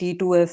T2F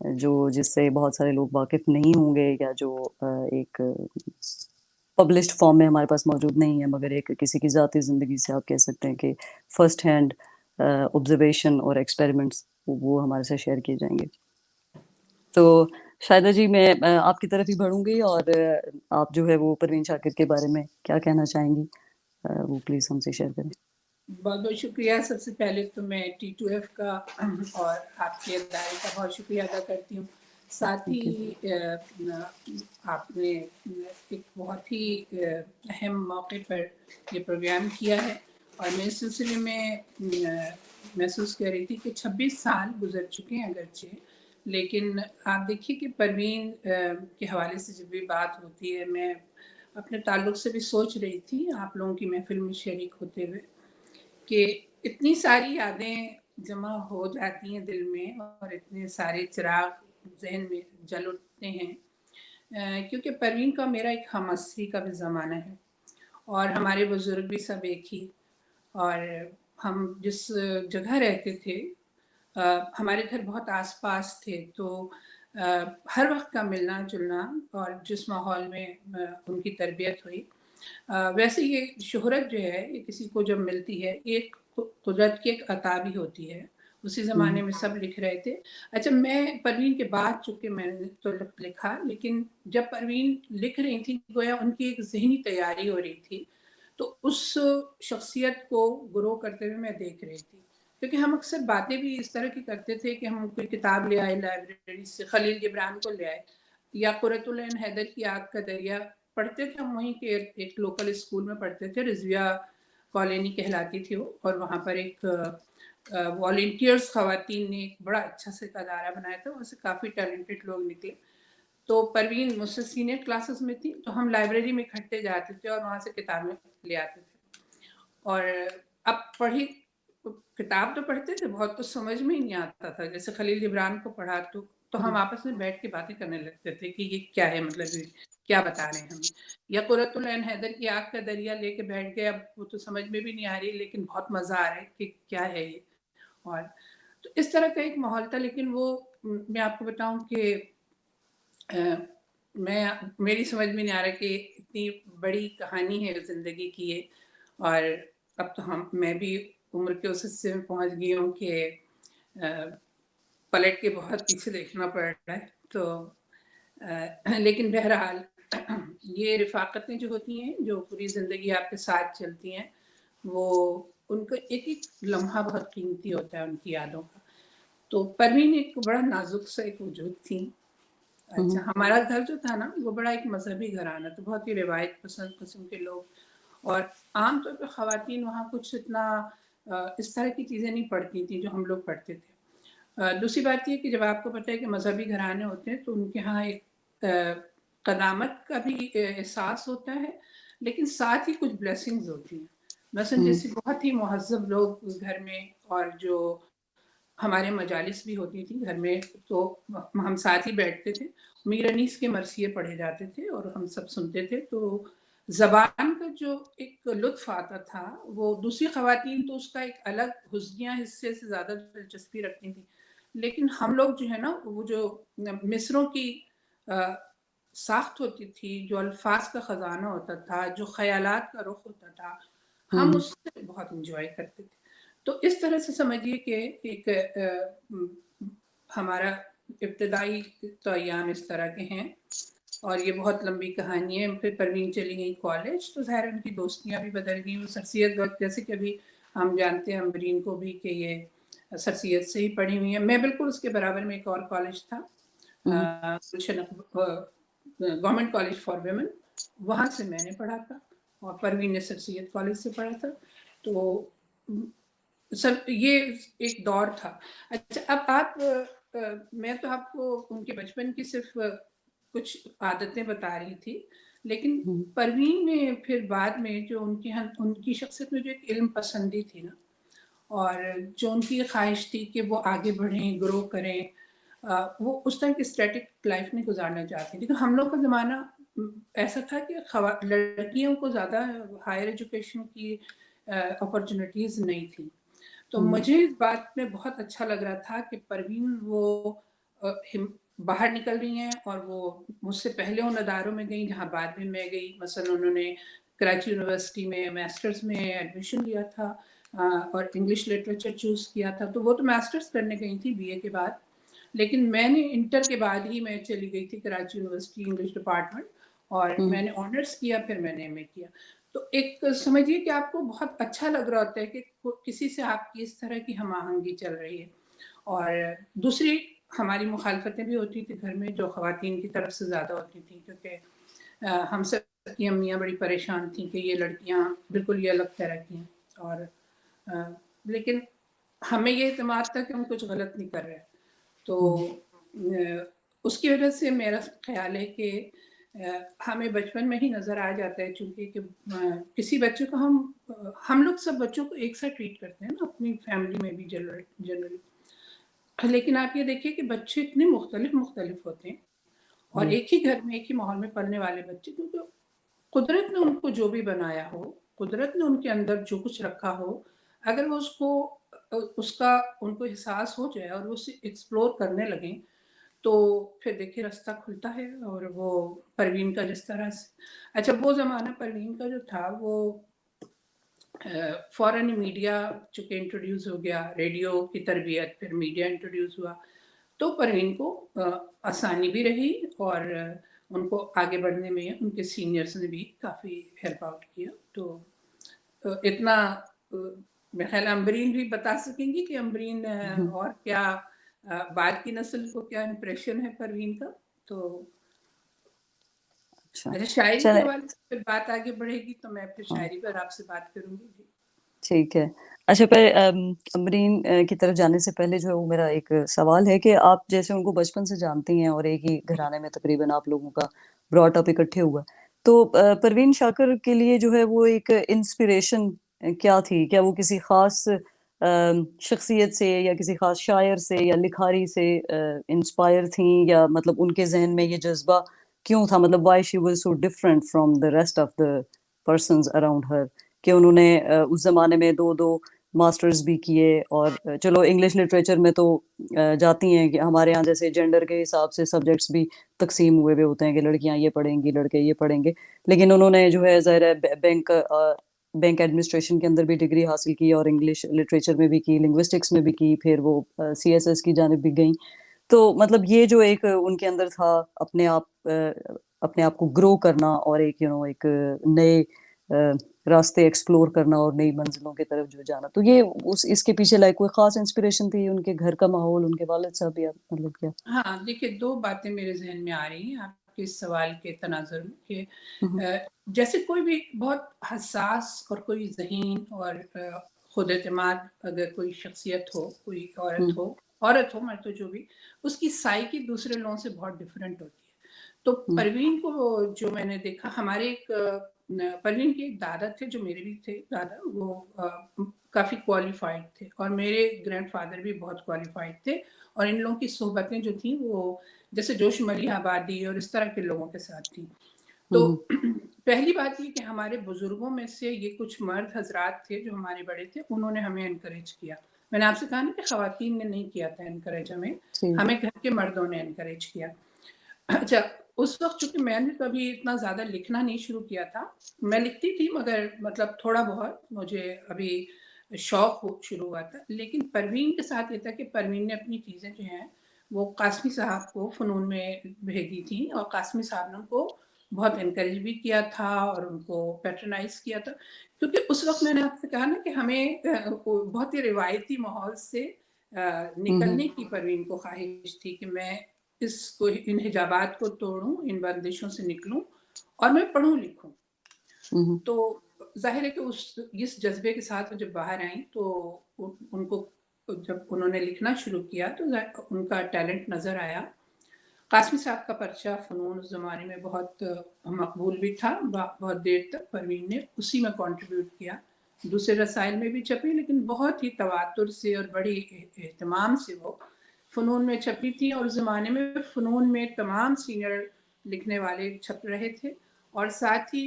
جس سے بہت سارے لوگ واقف نہیں ہوں گے، یا جو ایک پبلشڈ فارم میں ہمارے پاس موجود نہیں ہے، مگر ایک کسی کی ذاتی زندگی سے آپ کہہ سکتے ہیں کہ فرسٹ ہینڈ آبزرویشن اور ایکسپیریمنٹس وہ ہمارے سے شیئر کیے جائیں گے. تو شاہدہ جی، میں آپ کی طرف ہی بڑھوں گی، اور آپ جو ہے وہ پروین شاکر کے بارے میں کیا کہنا چاہیں گی، وہ پلیز ہم سے شیئر کریں. بہت بہت شکریہ. سب سے پہلے تو میں T2F کا اور آپ کے ادارے کا بہت شکریہ ادا کرتی ہوں. ساتھ ہی آپ نے ایک بہت ہی اہم موقع پر یہ پروگرام کیا ہے، اور میں اس سلسلے میں محسوس کر رہی تھی کہ 26 سال گزر چکے ہیں اگرچہ، لیکن آپ دیکھیے کہ پروین کے حوالے سے جب بھی بات ہوتی ہے، میں اپنے تعلق سے بھی سوچ رہی تھی آپ لوگوں کی محفل میں شریک ہوتے ہوئے کہ اتنی ساری یادیں جمع ہو جاتی ہیں دل میں، اور اتنے سارے چراغ ذہن میں جل اٹھتے ہیں، کیونکہ پروین کا میرا ایک ہم عصری کا بھی زمانہ ہے، اور ہمارے بزرگ بھی سب ایک ہی. اور ہم جس جگہ رہتے تھے، ہمارے گھر بہت آس پاس تھے، تو ہر وقت کا ملنا جلنا، اور جس ماحول میں ان کی تربیت ہوئی، ویسے یہ شہرت جو ہے یہ کسی کو جب ملتی ہے، ایک قدرت کی ایک عطا بھی ہوتی ہے. اسی زمانے میں سب لکھ رہے تھے. اچھا، میں پروین کے بعد چونکہ میں نے تو لکھا، لیکن جب پروین لکھ رہی تھی گویا ان کی ایک ذہنی تیاری ہو رہی تھی، تو اس شخصیت کو گرو کرتے ہوئے میں دیکھ رہی تھی. کیونکہ ہم اکثر باتیں بھی اس طرح کی کرتے تھے کہ ہم کوئی کتاب لے آئے لائبریری سے، خلیل جبران کو لے آئے، یا قرۃ العین حیدر کی آگ کا دریا پڑھتے تھے. ہم وہیں کے ایک لوکل اسکول میں پڑھتے تھے، رضویہ کالونی کہلاتی تھی وہ، اور وہاں پر ایک والنٹیئرز خواتین نے ایک بڑا اچھا سے ادارہ بنایا تھا، وہاں سے کافی ٹیلنٹڈ لوگ نکلے. تو پروین مجھ سے سینئر کلاسز میں تھی، تو ہم لائبریری میں اکٹھے جاتے تھے اور وہاں سے کتابیں لے آتے تھے. اور اب پڑھی کتاب تو پڑھتے تھے، بہت کچھ سمجھ میں ہی نہیں آتا تھا. جیسے خلیل جبران کو پڑھا تو ہم آپس میں بیٹھ کے باتیں کرنے لگتے تھے کہ یہ کیا ہے، مطلب کیا بتا رہے ہیں ہم. یا قرۃ العین حیدر کی آگ کا دریا لے کے بیٹھ گئے، اب وہ تو سمجھ میں بھی نہیں آ رہی، لیکن بہت مزہ آ رہا ہے کہ کیا ہے یہ. اور تو اس طرح کا ایک ماحول تھا. لیکن وہ میں آپ کو بتاؤں کہ میری سمجھ میں نہیں آ رہا کہ اتنی بڑی کہانی ہے زندگی کی یہ، اور اب تو میں بھی عمر کے اس حصے میں پہنچ گئی ہوں کہ پلٹ کے بہت پیچھے دیکھنا پڑ رہا ہے. تو لیکن بہرحال یہ رفاقتیں جو ہوتی ہیں، جو پوری زندگی آپ کے ساتھ چلتی ہیں، وہ ان کا ایک ایک لمحہ بہت قیمتی ہوتا ہے ان کی یادوں کا. تو پروین ایک بڑا نازک سا ایک وجود تھی. اچھا، ہمارا گھر جو تھا نا وہ بڑا ایک مذہبی گھرانہ تھا، بہت ہی روایت پسند قسم کے لوگ، اور عام طور پہ خواتین وہاں کچھ اتنا اس طرح کی چیزیں نہیں پڑھتی تھیں جو ہم لوگ پڑھتے تھے. دوسری بات یہ کہ جب آپ کو پتہ ہے کہ مذہبی گھرانے ہوتے ہیں تو ان کے ہاں ایک قدامت کا بھی احساس ہوتا ہے، لیکن ساتھ ہی کچھ بلیسنگز ہوتی ہیں. مثلا جیسے بہت ہی مہذب لوگ گھر میں، اور جو ہمارے مجالس بھی ہوتی تھی گھر میں، تو ہم ساتھ ہی بیٹھتے تھے. میر انیس کے مرثیے پڑھے جاتے تھے اور ہم سب سنتے تھے. تو زبان کا جو ایک لطف آتا تھا، وہ دوسری خواتین تو اس کا ایک الگ حسنیہ حصے سے زیادہ دلچسپی رکھتی تھی، لیکن ہم لوگ جو ہے نا، وہ جو مصروں کی ساخت ہوتی تھی، جو الفاظ کا خزانہ ہوتا تھا، جو خیالات کا رخ ہوتا تھا، ہم اس سے بہت انجوائے کرتے تھے. تو اس طرح سے سمجھیے کہ ایک ہمارا ابتدائی تو ایام اس طرح کے ہیں، اور یہ بہت لمبی کہانی ہے. پھر پروین چلی گئی کالج، تو ظاہر ان کی دوستیاں بھی بدل گئیں. وہ سرسید وقت جیسے کہ ابھی ہم جانتے ہیں امبرین کو بھی کہ یہ سرسید سے ہی پڑھی ہوئی ہیں. میں بالکل اس کے برابر میں ایک اور کالج تھا، گورنمنٹ کالج فار ویمن، وہاں سے میں نے پڑھا تھا، اور پروین نے سرسید کالج سے پڑھا تھا. تو سر یہ ایک دور تھا. اچھا، اب میں تو آپ کو ان کے بچپن کی صرف کچھ عادتیں بتا رہی تھی، لیکن پروین نے پھر بعد میں جو ان کی شخصیت میں جو ایک علم پسندی تھی نا، اور جو ان کی خواہش تھی کہ وہ آگے بڑھیں، گرو کریں، وہ اس طرح کی اسٹیٹک لائف میں گزارنا چاہتی تھی. تو ہم لوگ کا زمانہ ایسا تھا کہ لڑکیوں کو زیادہ ہائر ایجوکیشن کی اپرچونٹیز نہیں تھی. تو مجھے اس بات میں بہت اچھا لگ رہا تھا کہ پروین وہ باہر نکل رہی ہیں اور وہ مجھ سے پہلے ان اداروں میں گئیں جہاں بعد میں گئی. مثلا انہوں نے کراچی یونیورسٹی میں ماسٹرز میں ایڈمیشن لیا تھا اور انگلش لٹریچر چوز کیا تھا, تو وہ تو ماسٹرز کرنے گئی تھی بی اے کے بعد, لیکن میں نے انٹر کے بعد ہی میں چلی گئی تھی کراچی یونیورسٹی انگلش ڈپارٹمنٹ, اور میں نے آنرس کیا, پھر میں نے ایم اے کیا. تو ایک سمجھیے کہ آپ کو بہت اچھا لگ رہا ہوتا ہے کہ کسی سے آپ کی اس طرح کی ہم آہنگی چل رہی ہے. اور دوسری ہماری مخالفتیں بھی ہوتی تھی گھر میں, جو خواتین کی طرف سے زیادہ ہوتی تھیں, کیونکہ ہم سب کی امیاں بڑی پریشان تھیں کہ یہ لڑکیاں بالکل یہ الگ طرح کی ہیں. اور لیکن ہمیں یہ اعتماد تھا کہ ہم کچھ غلط نہیں کر رہے. تو اس کی وجہ سے میرا خیال ہے کہ ہمیں بچپن میں ہی نظر آ جاتا ہے, چونکہ کہ کسی بچے کو ہم لوگ سب بچوں کو ایک ساتھ ٹریٹ کرتے ہیں نا اپنی فیملی میں بھی جنرلی, لیکن آپ یہ دیکھیے کہ بچے اتنے مختلف ہوتے ہیں, اور ایک ہی گھر میں ایک ہی ماحول میں پلنے والے بچے, کیونکہ قدرت نے ان کو جو بھی بنایا ہو, قدرت نے ان کے اندر جو کچھ رکھا ہو, اگر وہ اس کا ان کو احساس ہو جائے اور وہ اسے ایکسپلور کرنے لگیں, تو پھر دیکھیے راستہ کھلتا ہے. اور وہ پروین کا جس طرح سے, اچھا وہ زمانہ پروین کا جو تھا وہ فوراً میڈیا چونکہ انٹروڈیوس ہو گیا, ریڈیو کی تربیت, پھر میڈیا انٹروڈیوس ہوا, تو پروین کو آسانی بھی رہی, اور ان کو آگے بڑھنے میں ان کے سینئرز نے بھی کافی ہیلپ آؤٹ کیا. تو اتنا میرے خیال امبرین بھی بتا سکیں گی کہ امبرین اور کیا بعد کی نسل کو کیا امپریشن ہے پروین کا. تو اچھا شاعری کے حوالے سے پھر بات آگے بڑھے گی تو میں پھر شاعری پر آپ سے بات کروں گی. ٹھیک ہے. اچھا پہلے امبرین کی طرف جانے سے پہلے جو ہے وہ میرا ایک سوال ہے کہ آپ جیسے ان کو بچپن سے جانتی ہیں اور ایک ہی گھرانے میں تقریباً آپ لوگوں کا براٹ اپ اکٹھے ہوا, تو پروین شاکر کے لیے جو ہے وہ ایک انسپریشن کیا تھی؟ کیا وہ کسی خاص شخصیت سے یا کسی خاص شاعر سے یا لکھاری سے انسپائر تھیں, یا مطلب ان کے ذہن میں یہ جذبہ کیوں تھا, مطلب why she was so different from the rest of the persons around her, کہ انہوں نے اس زمانے میں دو ماسٹرز بھی کیے, اور چلو انگلش لٹریچر میں تو جاتی ہیں کہ ہمارے ہاں جیسے جینڈر کے حساب سے سبجیکٹس بھی تقسیم ہوئے ہوتے ہیں کہ لڑکیاں یہ پڑھیں گی لڑکے یہ پڑھیں گے, لیکن انہوں نے جو ہے ظاہر ہے بینک ایڈمنسٹریشن کے اندر بھی ڈگری حاصل کی, اور انگلش لٹریچر میں بھی کی, لنگوسٹکس میں بھی کی, پھر وہ CSS کی جانب بھی گئیں. تو مطلب یہ جو ایک ان کے اندر تھا اپنے آپ کو گرو کرنا, اور ایک ایک نئے راستے ایکسپلور کرنا اور نئی منزلوں کی طرف جو جانا, تو یہ اس کے پیچھے کوئی خاص انسپریشن تھی؟ ان کے گھر کا ماحول, ان کے والد صاحب, یا مطلب کیا؟ ہاں دیکھیے, دو باتیں میرے ذہن میں آ رہی ہیں آپ کے اس سوال کے تناظر میں, کہ جیسے کوئی بھی بہت حساس اور کوئی ذہین اور خود اعتماد اگر کوئی شخصیت ہو, کوئی عورت ہو مرد ہو, جو بھی, اس کی سائیکی دوسرے لوگوں سے بہت ڈفرینٹ ہوتی ہے. تو پروین کو جو میں نے دیکھا, ہمارے ایک پروین کے ایک دادا تھے جو میرے بھی تھے دادا, وہ کافی کوالیفائڈ تھے, اور میرے گرینڈ فادر بھی بہت کوالیفائڈ تھے, اور ان لوگوں کی صحبتیں جو تھیں وہ جیسے جوش ملیح آبادی اور اس طرح کے لوگوں کے ساتھ تھیں. تو پہلی بات یہ کہ ہمارے بزرگوں میں سے یہ کچھ مرد حضرات تھے جو ہمارے بڑے تھے, انہوں نے ہمیں انکریج کیا. میں نے آپ سے کہا نا کہ خواتین نے نہیں کیا تھا انکریج, ہمیں گھر کے مردوں نے انکریج کیا. اچھا, اس وقت چونکہ میں نے کبھی اتنا زیادہ لکھنا نہیں شروع کیا تھا, میں لکھتی تھی مگر مطلب تھوڑا بہت, مجھے ابھی شوق شروع ہوا تھا. لیکن پروین کے ساتھ یہ تھا کہ پروین نے اپنی چیزیں جو ہیں وہ قاسمی صاحب کو فنون میں بھیجی تھیں, اور قاسمی صاحب نے ان کو بہت انکریج بھی کیا تھا اور ان کو پیٹرنائز کیا تھا, کیونکہ اس وقت میں نے آپ سے کہا نا کہ ہمیں بہت ہی روایتی ماحول سے نکلنے کی پروین کو خواہش تھی کہ میں ان حجابات کو توڑوں, ان بندشوں سے نکلوں, اور میں پڑھوں لکھوں. تو ظاہر ہے کہ اس جذبے کے ساتھ جب باہر آئیں تو ان کو جب انہوں نے لکھنا شروع کیا تو ان کا ٹیلنٹ نظر آیا. قاسمی صاحب کا پرچہ فنون اس زمانے میں بہت مقبول بھی تھا, بہت دیر تک پروین نے اسی میں کنٹریبیوٹ کیا. دوسرے رسائل میں بھی چھپی, لیکن بہت ہی تواتر سے اور بڑی اہتمام سے وہ فنون میں چھپی تھی. اور اس زمانے میں فنون میں تمام سینئر لکھنے والے چھپ رہے تھے, اور ساتھ ہی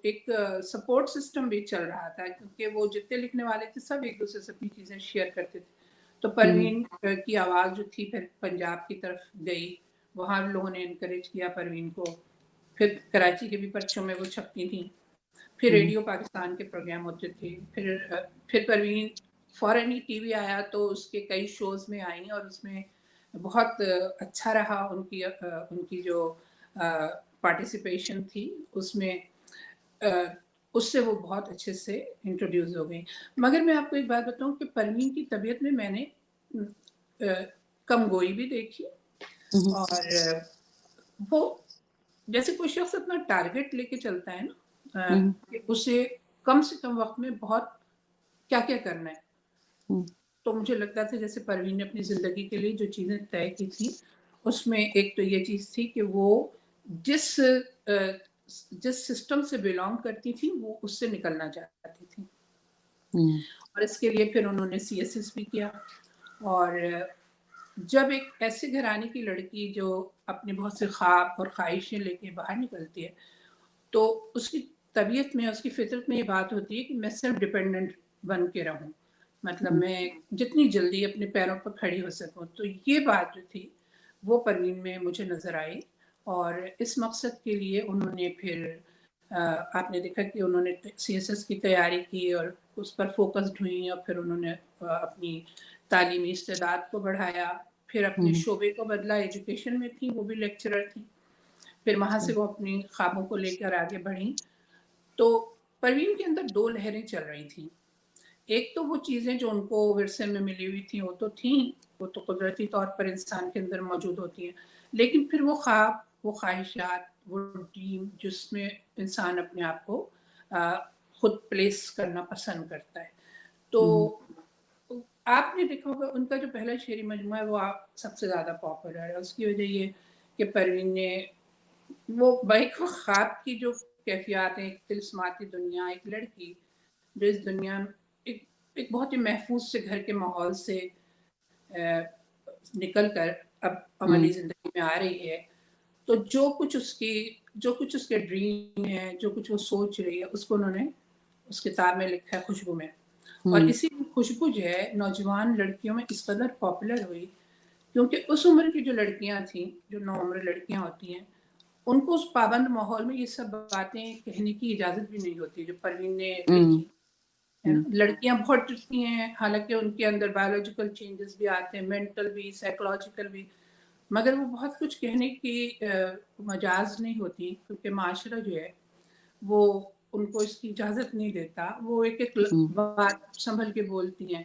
ایک سپورٹ سسٹم بھی چل رہا تھا, کیونکہ وہ جتنے لکھنے والے تھے سب ایک دوسرے سے اپنی چیزیں شیئر کرتے تھے. تو پروین کی آواز جو تھی پھر پنجاب کی طرف گئی، وہاں لوگوں نے انکریج کیا پروین کو، پھر کراچی کے بھی پرچوں میں وہ چھپتی تھیں، پھر ریڈیو پاکستان کے پروگرام ہوتے تھے، پھر پروین فوراً ہی ٹی وی آیا تو اس کے کئی شوز میں آئیں اور اس میں بہت اچھا رہا ان کی جو پارٹیسپیشن تھی اس میں، اس سے وہ بہت اچھے سے انٹروڈیوس ہو گئی۔ مگر میں آپ کو ایک بات بتاؤں کہ پروین کی طبیعت میں نے کم گوئی بھی دیکھی، اور وہ جیسے کوئی شخص اپنا ٹارگٹ لے کے چلتا ہے نا، کہ اسے کم سے کم وقت میں بہت کیا کیا کرنا ہے، تو مجھے لگتا تھا جیسے پروین نے اپنی زندگی کے لیے جو چیزیں طے کی تھی اس میں ایک تو یہ چیز تھی کہ وہ جس سسٹم سے بیلانگ کرتی تھی وہ اس سے نکلنا چاہتی تھی، اور اس کے لیے پھر انہوں نے CSS بھی کیا۔ اور جب ایک ایسے گھرانے کی لڑکی جو اپنے بہت سے خواب اور خواہشیں لے کے باہر نکلتی ہے تو اس کی طبیعت میں، اس کی فطرت میں یہ بات ہوتی ہے کہ میں سیلف ڈیپینڈنٹ بن کے رہوں، مطلب میں جتنی جلدی اپنے پیروں پر کھڑی ہو سکوں، تو یہ بات جو تھی وہ پروین میں مجھے نظر آئی، اور اس مقصد کے لیے انہوں نے پھر آپ نے دیکھا کہ انہوں نے CSS کی تیاری کی اور اس پر فوکسڈ ہوئی، اور پھر انہوں نے اپنی تعلیمی استعداد کو بڑھایا، پھر اپنے شعبے کو بدلا، ایجوکیشن میں تھی، وہ بھی لیکچرر تھی، پھر وہاں سے وہ اپنی خوابوں کو لے کر آگے بڑھیں۔ تو پروین کے اندر دو لہریں چل رہی تھیں، ایک تو وہ چیزیں جو ان کو ورثے میں ملی ہوئی تھیں وہ تو تھیں، وہ تو قدرتی طور پر انسان کے اندر موجود ہوتی ہیں، لیکن پھر وہ خواب، وہ خواہشات، وہ ڈریم جس میں انسان اپنے آپ کو خود پلیس کرنا پسند کرتا ہے۔ تو آپ نے دیکھا ہوگا ان کا جو پہلا شعری مجموعہ ہے وہ سب سے زیادہ پاپولر ہے، اس کی وجہ یہ کہ پروین نے وہ بائک و خواب کی جو کیفیات ہیں، ایک طلسماتی دنیا، ایک لڑکی جو اس دنیا میں ایک بہت ہی محفوظ سے گھر کے ماحول سے نکل کر اب عملی زندگی میں آ رہی ہے، تو جو کچھ اس کے ڈریم ہے، جو کچھ وہ سوچ رہی ہے، اس کو انہوں نے اس کتاب میں لکھا ہے، خوشبو میں، اور اسی خوشبو جو ہے نوجوان لڑکیوں میں اس قدر پاپولر ہوئی کیونکہ اس عمر کی جو لڑکیاں تھیں، جو نوعمر لڑکیاں ہوتی ہیں، ان کو اس پابند ماحول میں یہ سب باتیں کہنے کی اجازت بھی نہیں ہوتی جو پروین نے لکھی۔ لڑکیاں بہت ڈرتی ہیں، حالانکہ ان کے اندر بایولوجیکل چینجز بھی آتے ہیں، مینٹل بھی، سائیکولوجیکل بھی، مگر وہ بہت کچھ کہنے کی مجاز نہیں ہوتی کیونکہ معاشرہ جو ہے وہ ان کو اس کی اجازت نہیں دیتا، وہ ایک ایک بات سنبھل کے بولتی ہیں۔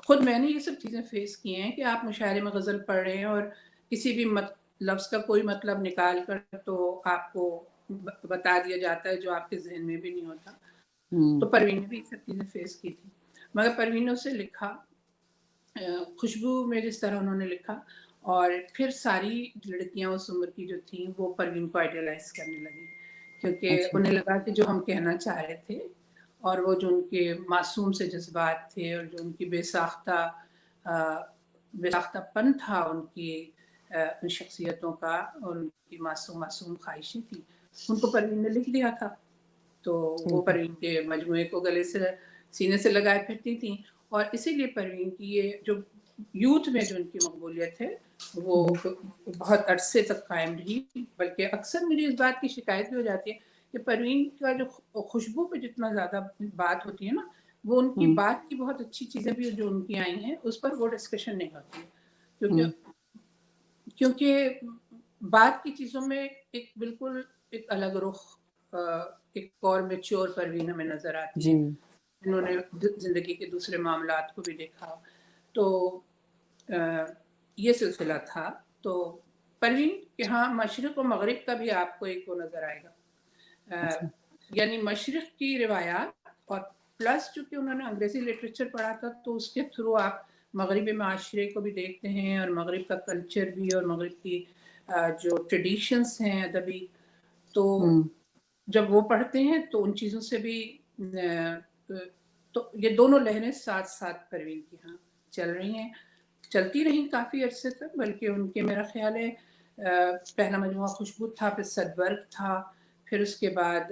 خود میں نے یہ سب چیزیں فیس کی ہیں کہ آپ مشاعرے میں غزل پڑھ رہے ہیں اور کسی بھی لفظ کا کوئی مطلب نکال کر تو آپ کو بتا دیا جاتا ہے جو آپ کے ذہن میں بھی نہیں ہوتا، تو پروین نے بھی یہ سب چیزیں فیس کی تھی، مگر پروین نے اسے لکھا خوشبو میں جس طرح انہوں نے لکھا، اور پھر ساری لڑکیاں اس عمر کی جو تھیں وہ پروین کو آئیڈیلائز کرنے لگی کیونکہ انہیں لگا کہ جو ہم کہنا چاہ رہے تھے اور وہ جو ان کے معصوم سے جذبات تھے اور جو ان کی بے ساختہ پن تھا ان شخصیتوں کا اور ان کی معصوم خواہشیں تھیں، ان کو پروین نے لکھ دیا تھا، تو وہ پروین کے مجموعے کو گلے سے سینے سے لگائے پھرتی تھیں، اور اسی لیے پروین کی یہ جو یوتھ میں جو ان کی مقبولیت ہے وہ بہت عرصے تک قائم رہی، بلکہ اکثر مجھے اس بات کی شکایت بھی ہو جاتی ہے کہ پروین کا جو خوشبو پہ جتنا زیادہ بات ہوتی ہے نا، وہ ان کی بات کی بہت اچھی چیزیں بھی جو ان کی آئی ہیں اس پر وہ ڈسکشن نہیں ہوتی ہے، کیونکہ بات کی چیزوں میں ایک بالکل ایک الگ رخ، ایک اور میچور پروین ہمیں نظر آتی ہے، انہوں نے زندگی کے دوسرے معاملات کو بھی دیکھا، تو یہ سلسلہ تھا۔ تو پروین کہ ہاں مشرق و مغرب کا بھی آپ کو ایک وہ نظر آئے گا، یعنی مشرق کی روایات اور پلس چونکہ انہوں نے انگریزی لٹریچر پڑھا تھا تو اس کے تھرو آپ مغربی معاشرے کو بھی دیکھتے ہیں اور مغرب کا کلچر بھی اور مغرب کی جو ٹریڈیشنز ہیں ادبی، تو جب وہ پڑھتے ہیں تو ان چیزوں سے بھی تو یہ دونوں لہریں ساتھ ساتھ پروین کی ہاں چل رہی ہیں، چلتی رہیں کافی عرصے تک، بلکہ ان کے میرا خیال ہے پہلا مجموعہ خوشبو تھا، پھر صدبرگ تھا، پھر اس کے بعد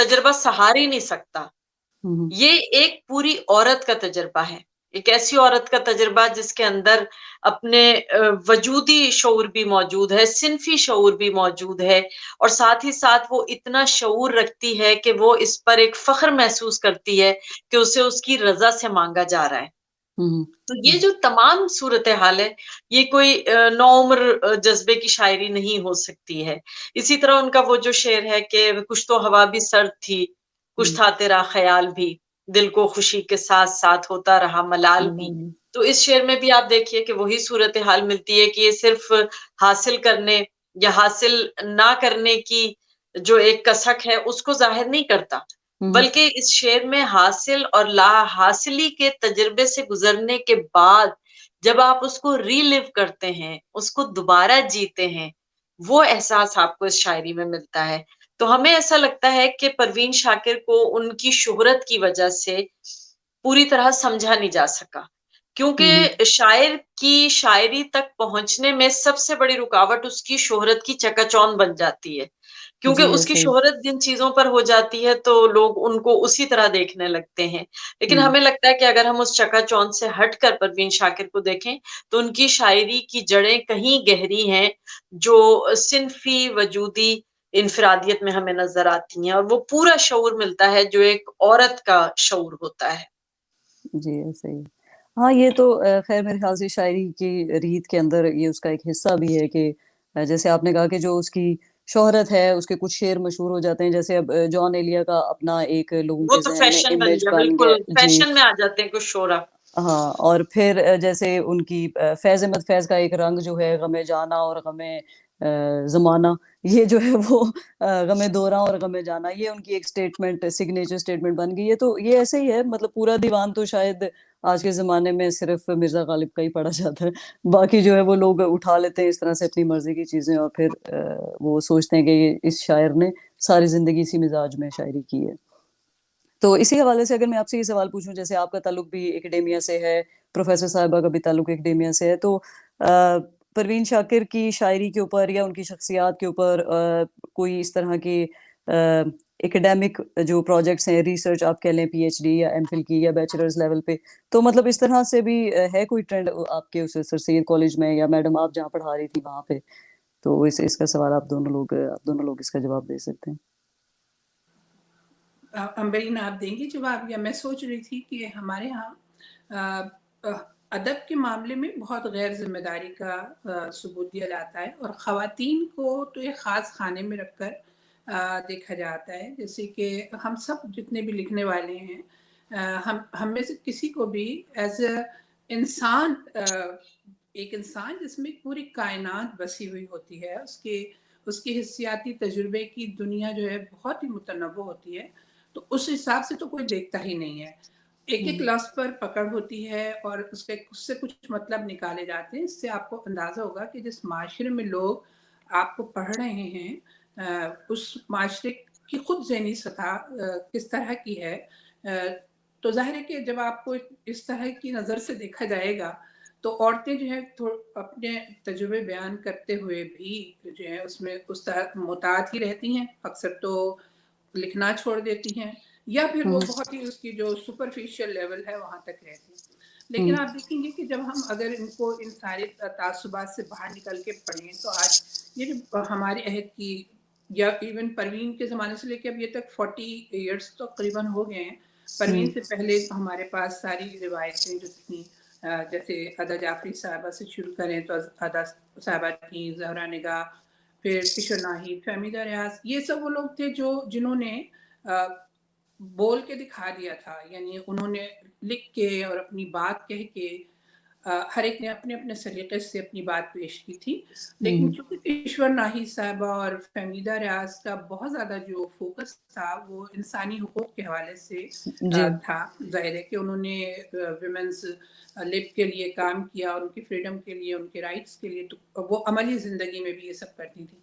تجربہ سہار ہی نہیں سکتا. ہوں، یہ ایک پوری عورت کا تجربہ ہے, ایک ایسی عورت کا تجربہ جس کے اندر اپنے وجودی شعور بھی موجود ہے, صنفی شعور بھی موجود ہے, اور ساتھ ہی ساتھ وہ اتنا شعور رکھتی ہے کہ وہ اس پر ایک فخر محسوس کرتی ہے کہ اسے اس کی رضا سے مانگا جا رہا ہے. ہوں، تو یہ جو تمام صورتحال ہے, یہ کوئی نو عمر جذبے کی شاعری نہیں ہو سکتی ہے. اسی طرح ان کا وہ جو شعر ہے کہ کچھ تو ہوا بھی سرد تھی, کچھ تھا تیرا خیال بھی, دل کو خوشی کے ساتھ ساتھ ہوتا رہا ملال بھی. تو اس شعر میں بھی آپ دیکھیے کہ وہی صورتحال ملتی ہے کہ یہ صرف حاصل کرنے یا حاصل نہ کرنے کی جو ایک کسک ہے اس کو ظاہر نہیں کرتا, بلکہ اس شعر میں حاصل اور لا حاصلی کے تجربے سے گزرنے کے بعد جب آپ اس کو ری لیو کرتے ہیں, اس کو دوبارہ جیتے ہیں, وہ احساس آپ کو اس شاعری میں ملتا ہے. تو ہمیں ایسا لگتا ہے کہ پروین شاکر کو ان کی شہرت کی وجہ سے پوری طرح سمجھا نہیں جا سکا, کیونکہ شاعر کی شاعری تک پہنچنے میں سب سے بڑی رکاوٹ اس کی شہرت کی چکا چوند بن جاتی ہے, کیونکہ جی اس کی ایسے ہی. شہرت جن چیزوں پر ہو جاتی ہے تو لوگ ان کو اسی طرح دیکھنے لگتے ہیں. لیکن ہوں، ہمیں لگتا ہے کہ اگر ہم اس چکا چوند سے ہٹ کر پروین شاکر کو دیکھیں تو ان کی شاعری کی جڑیں کہیں گہری ہیں جو صنفی وجودی انفرادیت میں ہمیں نظر آتی ہیں, اور وہ پورا شعور ملتا ہے جو ایک عورت کا شعور ہوتا ہے. جی ایسے ہی. ہاں یہ تو خیر میرے خیال سے شاعری کی ریت کے اندر یہ اس کا ایک حصہ بھی ہے کہ جیسے آپ نے کہا کہ جو اس کی شہرت ہے, اس کے کچھ شعر مشہور ہو جاتے ہیں, جیسے اب جان ایلیا کا اپنا ایک لوگوں وہ کے تو ذہن میں فیشن بن امیج گیا, بن بالکل گیا. جی فیشن میں آ جاتے ہیں کچھ شعرا. ہاں, اور پھر جیسے ان کی فیض احمد فیض کا ایک رنگ جو ہے غم جانا اور غم زمانہ, یہ جو ہے وہ غم دورہ اور غم جانا, یہ ان کی ایک سٹیٹمنٹ, سگنیچر سٹیٹمنٹ بن گئی ہے. تو یہ ایسے ہی ہے, مطلب پورا دیوان تو شاید آج کے زمانے میں صرف مرزا غالب کا ہی پڑھا جاتا ہے, باقی جو ہے وہ لوگ اٹھا لیتے ہیں اس طرح سے اپنی مرضی کی چیزیں, اور پھر وہ سوچتے ہیں کہ اس شاعر نے ساری زندگی اسی مزاج میں شاعری کی ہے. تو اسی حوالے سے اگر میں آپ سے یہ سوال پوچھوں, جیسے آپ کا تعلق بھی ایکڈیمیا سے ہے, پروفیسر صاحبہ کا بھی تعلق ایکڈیمیا سے ہے, تو پروین شاکر کی شاعری کے اوپر یا ان کی شخصیات کے اوپر کوئی اس طرح کے ایکڈیمک جو پروجیکٹس ہیں, ریسرچ آپ کہہ لیں, پی ایچ ڈی یا ایم فل کی یا بیچلرز لیول پہ, تو مطلب اس طرح سے بھی ہے کوئی ٹرینڈ آپ کے اس سر سید کالج میں, یا میڈم آپ جہاں پڑھا رہی تھی وہاں پہ؟ تو اس کا سوال آپ دونوں لوگ اس کا جواب دے سکتے ہیں. امبرین آپ دیں گے جواب, یا میں سوچ رہی تھی کہ ہمارے ہاں ادب کے معاملے میں بہت غیر ذمہ داری کا ثبوت دیا جاتا ہے, اور خواتین کو تو ایک خاص خانے میں رکھ کر دیکھا جاتا ہے. جیسے کہ ہم سب جتنے بھی لکھنے والے ہیں, ہم میں سے کسی کو بھی ایز اے انسان, ایک انسان جس میں پوری کائنات بسی ہوئی ہوتی ہے, اس کی حسیاتی تجربے کی دنیا جو ہے بہت ہی متنوع ہوتی ہے, تو اس حساب سے تو کوئی دیکھتا ہی نہیں ہے. ایک ایک لفظ پر پکڑ ہوتی ہے اور اس سے کچھ مطلب نکالے جاتے ہیں. اس سے آپ کو اندازہ ہوگا کہ جس معاشرے میں لوگ آپ کو پڑھ رہے ہیں اس معاشرے کی خود ذہنی سطح کس طرح کی ہے. تو ظاہر ہے کہ جب آپ کو اس طرح کی نظر سے دیکھا جائے گا تو عورتیں جو ہے اپنے تجربے بیان کرتے ہوئے بھی جو ہے اس میں اس طرح محتاط ہی رہتی ہیں, اکثر تو لکھنا چھوڑ دیتی ہیں, یا پھر وہ بہت ہی اس کی جو سپرفیشل لیول ہے وہاں تک رہتی ہیں. لیکن آپ دیکھیں گے کہ جب ہم اگر ان کو ان سارے تعصبات سے باہر نکل کے پڑھیں تو آج یہ جو ہمارے عہد کی یا ایون پروین کے زمانے سے لے کے اب یہ تک 40 ایئرس تو تقریباً ہو گئے ہیں. پروین سے پہلے ہمارے پاس ساری روایتیں جو تھیں, جیسے ادا جعفری صاحبہ سے شروع کریں تو ادا صاحبہ تھیں, زہرا نگاہ, پھر کشور ناہید, فہمیدہ ریاض, یہ سب وہ لوگ تھے جنہوں نے بول کے دکھا دیا تھا. یعنی انہوں نے لکھ کے اور اپنی بات کہہ کے ہر ایک نے اپنے اپنے سلیقے سے اپنی بات پیش کی تھی. لیکن چونکہ کشور ناہید صاحبہ اور فہمیدہ ریاض کا بہت زیادہ جو فوکس تھا وہ انسانی حقوق کے حوالے سے جی تھا, ظاہر ہے کہ انہوں نے ویمنس لب کے لیے کام کیا, ان کی فریڈم کے لیے, ان کے رائٹس کے لیے, تو وہ عملی زندگی میں بھی یہ سب کرتی تھی.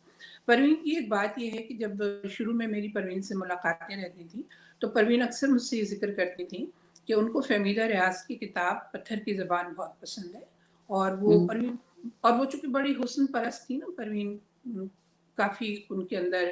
پروین کی ایک بات یہ ہے کہ جب شروع میں میری پروین سے ملاقاتیں رہتی تھیں تو پروین اکثر مجھ سے یہ ذکر کرتی تھیں کہ ان کو فہمیدہ ریاض کی کتاب پتھر کی زبان بہت پسند ہے, اور وہ چونکہ بڑی حسن پرست تھی نا پروین, کافی ان کے اندر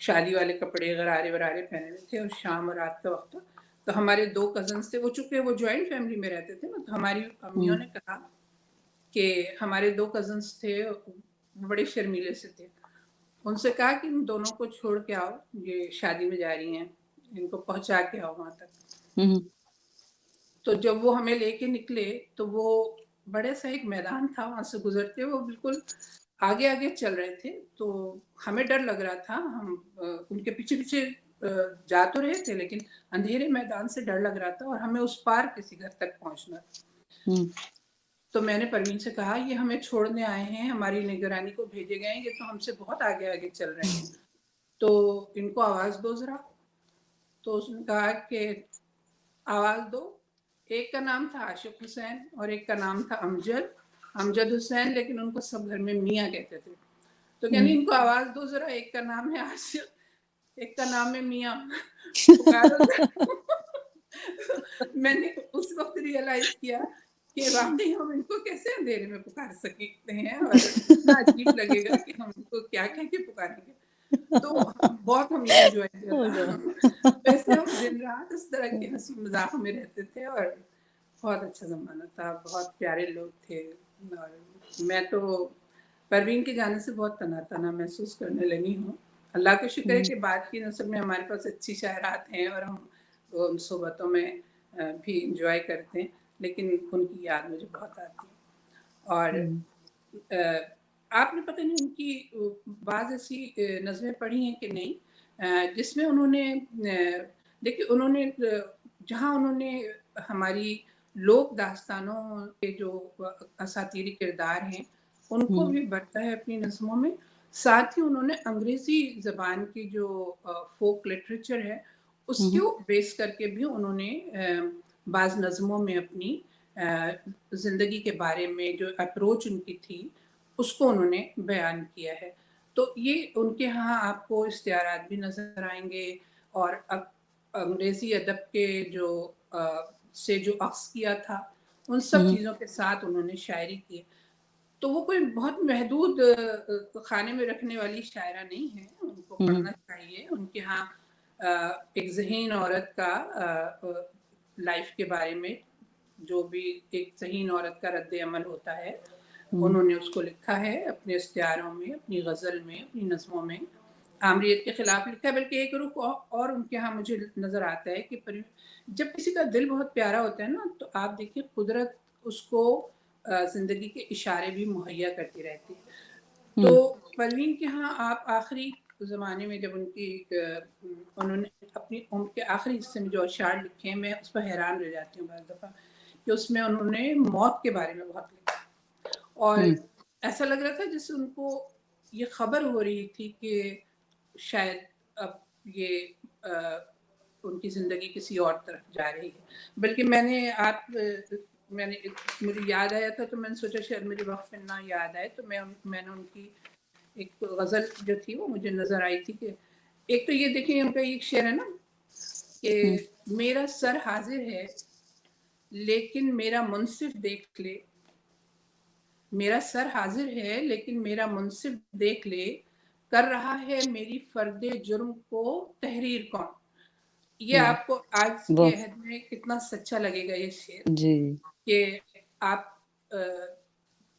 شادی والے کپڑے غرارے ورارے پہنے ہوئے تھے اور شام اور رات کا وقت تھا. تو ہمارے 2 کزنس تھے, وہ چونکہ وہ جوائنٹ فیملی میں رہتے تھے نا, تو ہماری امیوں نے کہا کہ ہمارے 2 کزنس تھے, وہ بڑے شرمیلے سے تھے, ان سے کہا کہ ان دونوں کو چھوڑ کے آؤ, یہ شادی میں جا رہی ہیں, ان کو پہنچا کے آؤ وہاں تک. تو جب وہ ہمیں لے کے نکلے تو وہ بڑے سا ایک میدان تھا, وہاں سے گزرتے وہ بالکل آگے آگے چل رہے تھے. تو ہمیں ڈر لگ رہا تھا, ہم ان کے پیچھے پیچھے جا تو رہے تھے لیکن اندھیرے میدان سے ڈر لگ رہا تھا, اور ہمیں اس پار کسی گھر تک پہنچنا تھا. تو میں نے پروین سے کہا یہ ہمیں چھوڑنے آئے ہیں, ہماری نگرانی کو بھیجے گئے ہیں, یہ تو ہم سے بہت آگے آگے چل رہے ہیں, تو ان کو آواز دو ذرا. تو اس نے کہا کہ آواز دو. ایک کا نام تھا عاشق حسین اور ایک کا نام تھا امجد حسین, لیکن ان کو سب گھر میں میاں کہتے تھے. تو کہنے ان کو آواز دو ذرا, ایک کا نام ہے عاشق, ایک کا نام ہے میاں, پکارو. میں نے اس وقت ریئلائز کیا کہ واقعی ہم ان کو کیسے اندھیرے میں پکار سکتے ہیں, اور اتنا عجیب لگے گا کہ ہم ان کو کیا کہہ کے پکاریں گے. تو بہت ہم یہ انجوائے کیا تھا. ویسے ہم دن رات اس طرح کے ہنسی مذاق میں رہتے تھے, اور بہت اچھا زمانہ تھا, بہت پیارے لوگ تھے. اور میں تو پروین کے جانے سے بہت تنا محسوس کرنے لگی ہوں. اللہ کا شکر ہے کہ بعد کی نسل میں ہمارے پاس اچھی شاعرات ہیں اور ہم ان صحبتوں میں بھی انجوائے کرتے ہیں, لیکن ان کی یاد مجھے بہت آتی ہے. اور آپ نے پتہ نہیں ان کی بعض ایسی نظمیں پڑھی ہیں کہ نہیں, جس میں انہوں نے دیکھیے انہوں نے جہاں انہوں نے ہماری لوک داستانوں کے جو اساطیری کردار ہیں ان کو بھی برتا ہے اپنی نظموں میں. ساتھ ہی انہوں نے انگریزی زبان کی جو فوک لٹریچر ہے اس کو بیس کر کے بھی انہوں نے بعض نظموں میں اپنی زندگی کے بارے میں جو اپروچ ان کی تھی اس کو انہوں نے بیان کیا ہے. تو یہ ان کے ہاں آپ کو اشتہارات بھی نظر آئیں گے, اور اب انگریزی ادب کے سے جو عکس کیا تھا ان سب چیزوں کے ساتھ انہوں نے شاعری کی. تو وہ کوئی بہت محدود خانے میں رکھنے والی شاعرہ نہیں ہے, ان کو پڑھنا چاہیے. ان کے ہاں ایک ذہین عورت کا لائف کے بارے میں جو بھی ایک ذہین عورت کا رد عمل ہوتا ہے انہوں نے اس کو لکھا ہے اپنے اشتہاروں میں, اپنی غزل میں, اپنی نظموں میں. آمریت کے خلاف لکھا ہے, بلکہ ایک رخ اور ان کے ہاں مجھے نظر آتا ہے کہ جب کسی کا دل بہت پیارا ہوتا ہے نا تو آپ دیکھیے قدرت اس کو زندگی کے اشارے بھی مہیا کرتی رہتی ہے. تو پروین کے ہاں آپ آخری زمانے میں جب انہوں نے اپنی عمر کے آخری حصے میں جو اشعار لکھے ہیں میں اس پر حیران رہ جاتی ہوں بعض دفعہ کہ اس میں انہوں نے موت کے بارے میں بہت لکھا, اور ایسا لگ رہا تھا جس ان کو یہ خبر ہو رہی تھی کہ شاید اب یہ ان کی زندگی کسی اور طرف جا رہی ہے. بلکہ مجھے یاد آیا تھا تو میں نے سوچا شاید مجھے وقف نہ یاد آئے, تو میں نے ان کی ایک غزل جو تھی وہ مجھے نظر آئی تھی کہ ایک تو یہ دیکھیں ان کا ایک شعر ہے نا کہ میرا سر حاضر ہے لیکن میرا منصف دیکھ لے, میرا سر حاضر ہے لیکن میرا منصف دیکھ لے, کر رہا ہے میری فرد جرم کو تحریر کون. یہ آپ کو آج کے عہد میں کتنا سچا لگے گا یہ شعر, کہ آپ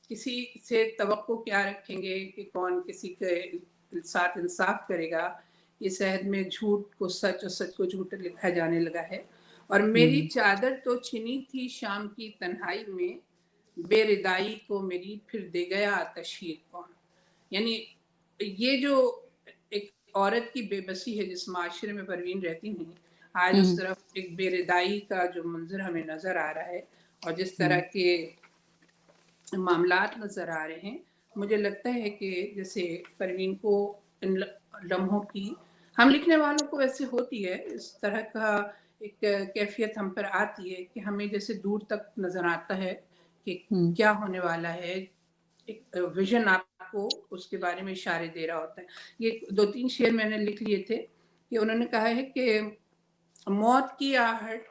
کسی سے توقع کیا رکھیں گے کہ کون کسی کے ساتھ انصاف کرے گا. اس عہد میں جھوٹ کو سچ اور سچ کو جھوٹ لکھا جانے لگا ہے. اور میری چادر تو چھنی تھی شام کی تنہائی میں, بے ردائی کو میری پھر دے گیا تشہیر کون. یعنی یہ جو ایک عورت کی بے بسی ہے جس معاشرے میں پروین رہتی ہیں, آج اس طرف ایک بے ردائی کا جو منظر ہمیں نظر آ رہا ہے اور جس طرح کے معاملات نظر آ رہے ہیں, مجھے لگتا ہے کہ جیسے پروین کو ان لمحوں کی, ہم لکھنے والوں کو ویسے ہوتی ہے اس طرح کا ایک کیفیت ہم پر آتی ہے کہ ہمیں جیسے دور تک نظر آتا ہے کہ کیا ہونے والا ہے, ایک ویژن آپ کو اس کے بارے میں اشارے دے رہا ہوتا ہے. یہ 2-3 شعر میں نے لکھ لیے تھے کہ انہوں نے کہا ہے کہ موت کی آہٹ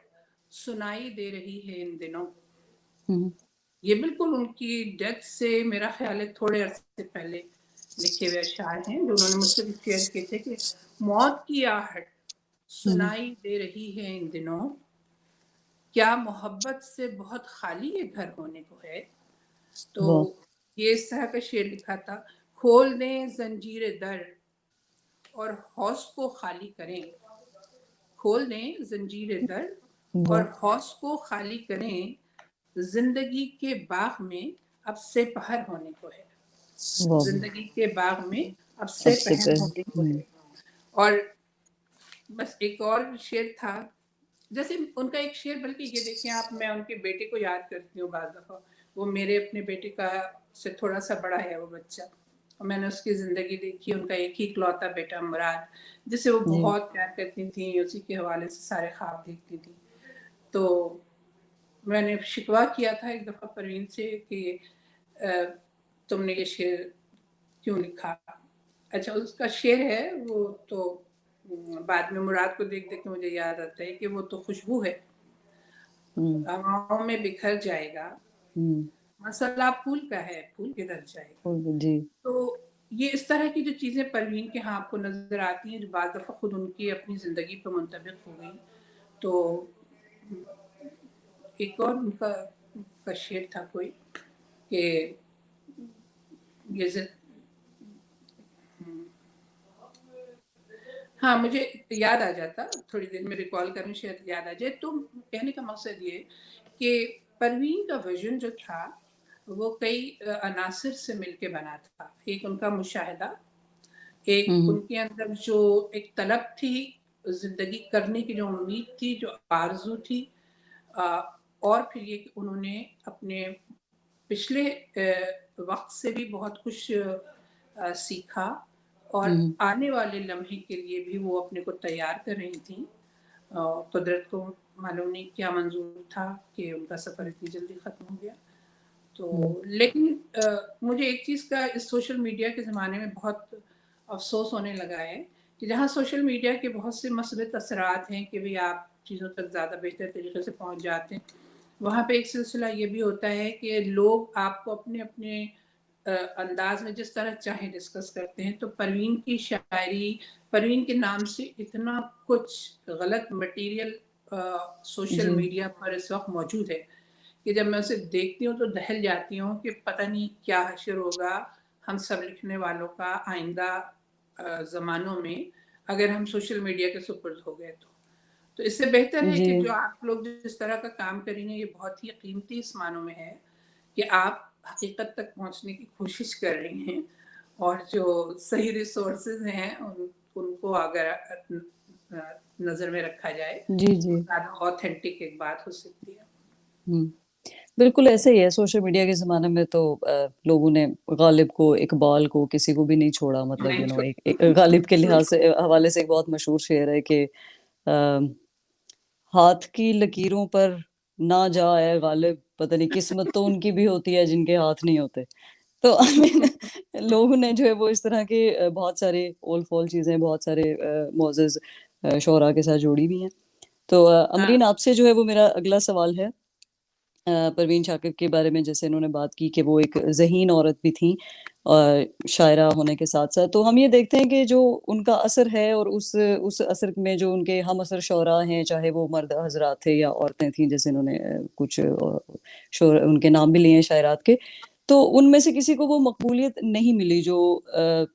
سنائی دے رہی ہے ان دنوں. یہ بالکل ان کی ڈیتھ سے میرا خیال ہے تھوڑے عرصے پہلے لکھے ہوئے اشعار ہیں جو انہوں نے مجھ سے بھی شیئر کیے تھے کہ موت کی آہٹ سنائی دے رہی ہے ان دنوں، کیا محبت سے بہت خالی یہ گھر ہونے کو ہے. تو یہ اس طرح کا شعر لکھا تھا. کھول دیں زنجیر در اور حوض کو خالی کریں، کھول دیں زنجیر در اور حوض کو خالی کریں، زندگی کے باغ میں اب سے پہر ہونے کو ہے. زندگی کے باغ میں اب سے پہر ہونے کو ہے. اور بس ایک اور شعر تھا، جیسے ان کا ایک شعر، بلکہ یہ دیکھیں آپ، میں ان کے بیٹے کو یاد کرتی ہوں بعض دفعہ. وہ میرے اپنے بیٹے کا سے تھوڑا سا بڑا ہے وہ بچہ، اور میں نے اس کی زندگی دیکھی. ان کا ایک ہی اکلوتا بیٹا مراد، جسے وہ بہت پیار کرتی تھیں، اسی کے حوالے سے سارے خواب دیکھتی تھی. تو میں نے شکوہ کیا تھا ایک دفعہ پروین سے کہ تم نے یہ شعر کیوں لکھا. اچھا، اس کا شعر ہے وہ تو بعد میں مراد کو دیکھ دیکھ کے مجھے یاد آتا ہے کہ وہ تو خوشبو ہے، ہواؤں میں بکھر جائے گا، مسئلہ پھول کا ہے، پھول کدھر جائے گا. تو یہ اس طرح کی جو چیزیں پروین کے ہاں آپ کو نظر آتی ہیں، جو بعض دفعہ خود ان کی اپنی زندگی پر منطبق ہو گئی. تو ایک اور ان کا شعر تھا کوئی کہ یہ ہاں مجھے یاد آ جاتا، تھوڑی دیر میں ریکال کرنے شاید یاد آ جائے. تو کہنے کا مقصد یہ کہ پروین کا ویژن جو تھا وہ کئی عناصر سے مل کے بنا تھا. ایک ان کا مشاہدہ، ایک ان کے اندر جو ایک طلب تھی زندگی کرنے کی، جو امید تھی، جو آرزو تھی، اور پھر یہ کہ انہوں نے اپنے پچھلے وقت سے بھی بہت کچھ سیکھا، اور آنے والے لمحے کے لیے بھی وہ اپنے کو تیار کر رہی تھیں. قدرت کو معلوم نہیں کیا منظور تھا کہ ان کا سفر اتنی جلدی ختم ہو گیا. تو لیکن مجھے ایک چیز کا اس سوشل میڈیا کے زمانے میں بہت افسوس ہونے لگا ہے کہ جہاں سوشل میڈیا کے بہت سے مثبت اثرات ہیں کہ بھی آپ چیزوں تک زیادہ بہتر طریقے سے پہنچ جاتے ہیں، وہاں پہ ایک سلسلہ یہ بھی ہوتا ہے کہ لوگ آپ کو اپنے اپنے انداز میں جس طرح چاہے ڈسکس کرتے ہیں. تو پروین کی شاعری، پروین کے نام سے اتنا کچھ غلط مٹیریل سوشل میڈیا پر اس وقت موجود ہے کہ جب میں اسے دیکھتی ہوں تو دہل جاتی ہوں کہ پتہ نہیں کیا حشر ہوگا ہم سب لکھنے والوں کا آئندہ زمانوں میں اگر ہم سوشل میڈیا کے سپرد ہو گئے. تو اس سے بہتر ہے کہ جو آپ لوگ جس طرح کا کام کریں گے، یہ بہت ہی قیمتی اس معنوں میں ہے کہ آپ حقیقت تک پہنچنے کی کوشش کر رہی ہیں، اور جو صحیح ریسورسز ہیں ان کو اگر نظر میں رکھا جائے تو زیادہ اوتھینٹک ایک بات ہو سکتی ہے. بالکل ایسے ہی ہے. سوشل میڈیا کے زمانے میں تو لوگوں نے غالب کو، اقبال کو، کسی کو بھی نہیں چھوڑا. مطلب غالب کے لحاظ سے حوالے سے ایک بہت مشہور شعر ہے کہ ہاتھ کی لکیروں پر نہ جائے غالب، پتہ نہیں قسمت تو ان کی بھی ہوتی ہے جن کے ہاتھ نہیں ہوتے. تو لوگوں نے جو ہے وہ اس طرح کے بہت سارے اول فول چیزیں، بہت سارے معزز شعراء کے ساتھ جوڑی بھی ہیں. تو امرین، آپ سے جو ہے وہ میرا اگلا سوال ہے پروین شاکر کے بارے میں. جیسے انہوں نے بات کی کہ وہ ایک ذہین عورت بھی تھیں شاعرہ ہونے کے ساتھ ساتھ، تو ہم یہ دیکھتے ہیں کہ جو ان کا اثر ہے اور اس اثر میں جو ان کے ہم اثر شعراء ہیں، چاہے وہ مرد حضرات تھے یا عورتیں تھیں، جیسے انہوں نے کچھ ان کے نام بھی لیے ہیں شاعرات کے، تو ان میں سے کسی کو وہ مقبولیت نہیں ملی جو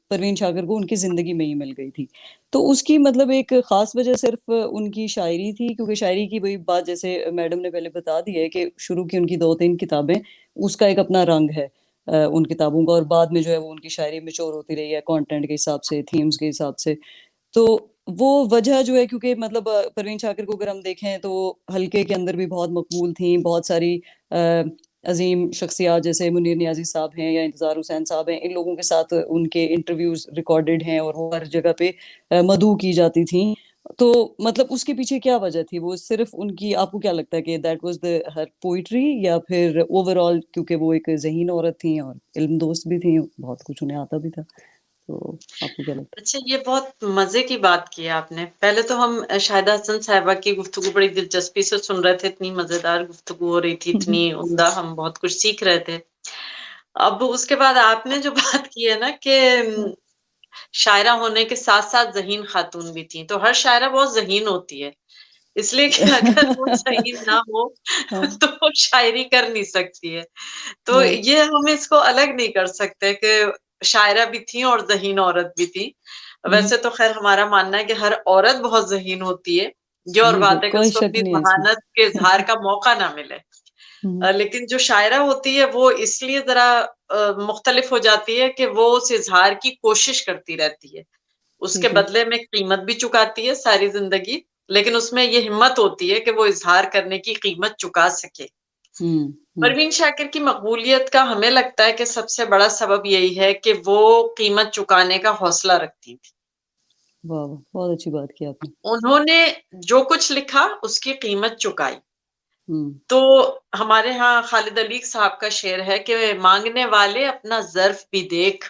پروین شاکر کو ان کی زندگی میں ہی مل گئی تھی. تو اس کی مطلب ایک خاص وجہ صرف ان کی شاعری تھی، کیونکہ شاعری کی وہی بات جیسے میڈم نے پہلے بتا دی ہے کہ شروع کی ان کی 2-3 کتابیں، اس کا ایک اپنا رنگ ہے ان کتابوں کا، اور بعد میں جو ہے وہ ان کی شاعری میچور ہوتی رہی ہے کانٹینٹ کے حساب سے، تھیمز کے حساب سے. تو وہ وجہ جو ہے، کیونکہ مطلب پروین شاکر کو اگر ہم دیکھیں تو حلقے کے اندر بھی بہت مقبول تھیں. بہت ساری عظیم شخصیات جیسے منیر نیازی صاحب ہیں یا انتظار حسین صاحب ہیں، ان لوگوں کے ساتھ ان کے انٹرویوز ریکارڈڈ ہیں اور وہ ہر جگہ پہ مدعو کی جاتی تھیں. تو مطلب اس کے پیچھے کیا وجہ تھی؟ وہ صرف ان کی، آپ کو کیا لگتا ہے کہ دیٹ واز ہر پوئٹری، یا پھر اوور آل کیونکہ وہ ایک ذہین عورت تھیں اور علم دوست بھی تھیں، بہت کچھ انہیں آتا بھی تھا؟ تو آپ کو کیا لگتا ہے؟ اچھا، یہ بہت مزے کی بات کی ہے آپ نے. پہلے تو ہم شاہدہ حسن صاحبہ کی گفتگو بڑی دلچسپی سے سن رہے تھے، اتنی مزیدار گفتگو ہو رہی تھی، اتنی عمدہ، ہم بہت کچھ سیکھ رہے تھے. اب اس کے بعد آپ نے جو بات کی ہے نا کہ شاعرہ ہونے کے ساتھ ساتھ ذہین خاتون بھی تھیں. تو ہر شاعرہ بہت ذہین ہوتی ہے, اس لیے کہ اگر وہ ذہین نہ ہو تو وہ شاعری کر نہیں سکتی ہے. تو یہ ہم اس کو الگ نہیں کر سکتے کہ شاعرہ بھی تھیں اور ذہین عورت بھی تھی. ویسے تو خیر ہمارا ماننا ہے کہ ہر عورت بہت ذہین ہوتی ہے, یہ اور بات ہے کہ اس کو اپنی ذہانت کے اظہار کا موقع نہ ملے. لیکن جو شاعرہ ہوتی ہے وہ اس لیے ذرا مختلف ہو جاتی ہے کہ وہ اس اظہار کی کوشش کرتی رہتی ہے, اس کے بدلے میں قیمت بھی چکاتی ہے ساری زندگی, لیکن اس میں یہ ہمت ہوتی ہے کہ وہ اظہار کرنے کی قیمت چکا سکے. پروین شاکر کی مقبولیت کا ہمیں لگتا ہے کہ سب سے بڑا سبب یہی ہے کہ وہ قیمت چکانے کا حوصلہ رکھتی تھی. واہ, بہت اچھی بات کی آپ نے. انہوں نے جو کچھ لکھا اس کی قیمت چکائی. تو ہمارے ہاں خالد علیق صاحب کا شعر ہے کہ مانگنے والے اپنا ظرف بھی دیکھ,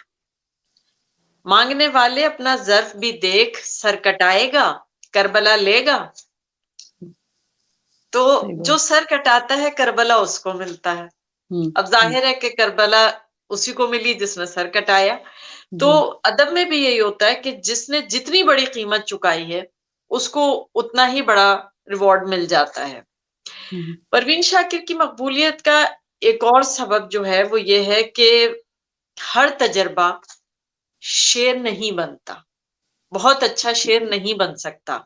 مانگنے والے اپنا ظرف بھی دیکھ, سر کٹائے گا کربلا لے گا. تو جو سر کٹاتا ہے کربلا اس کو ملتا ہے. اب ظاہر ہے کہ کربلا اسی کو ملی جس نے سر کٹایا. تو ادب میں بھی یہی ہوتا ہے کہ جس نے جتنی بڑی قیمت چکائی ہے اس کو اتنا ہی بڑا ریوارڈ مل جاتا ہے. پروین شاکر کی مقبولیت کا ایک اور سبب جو ہے وہ یہ ہے کہ ہر تجربہ شعر نہیں بنتا, بہت اچھا شعر نہیں بن سکتا.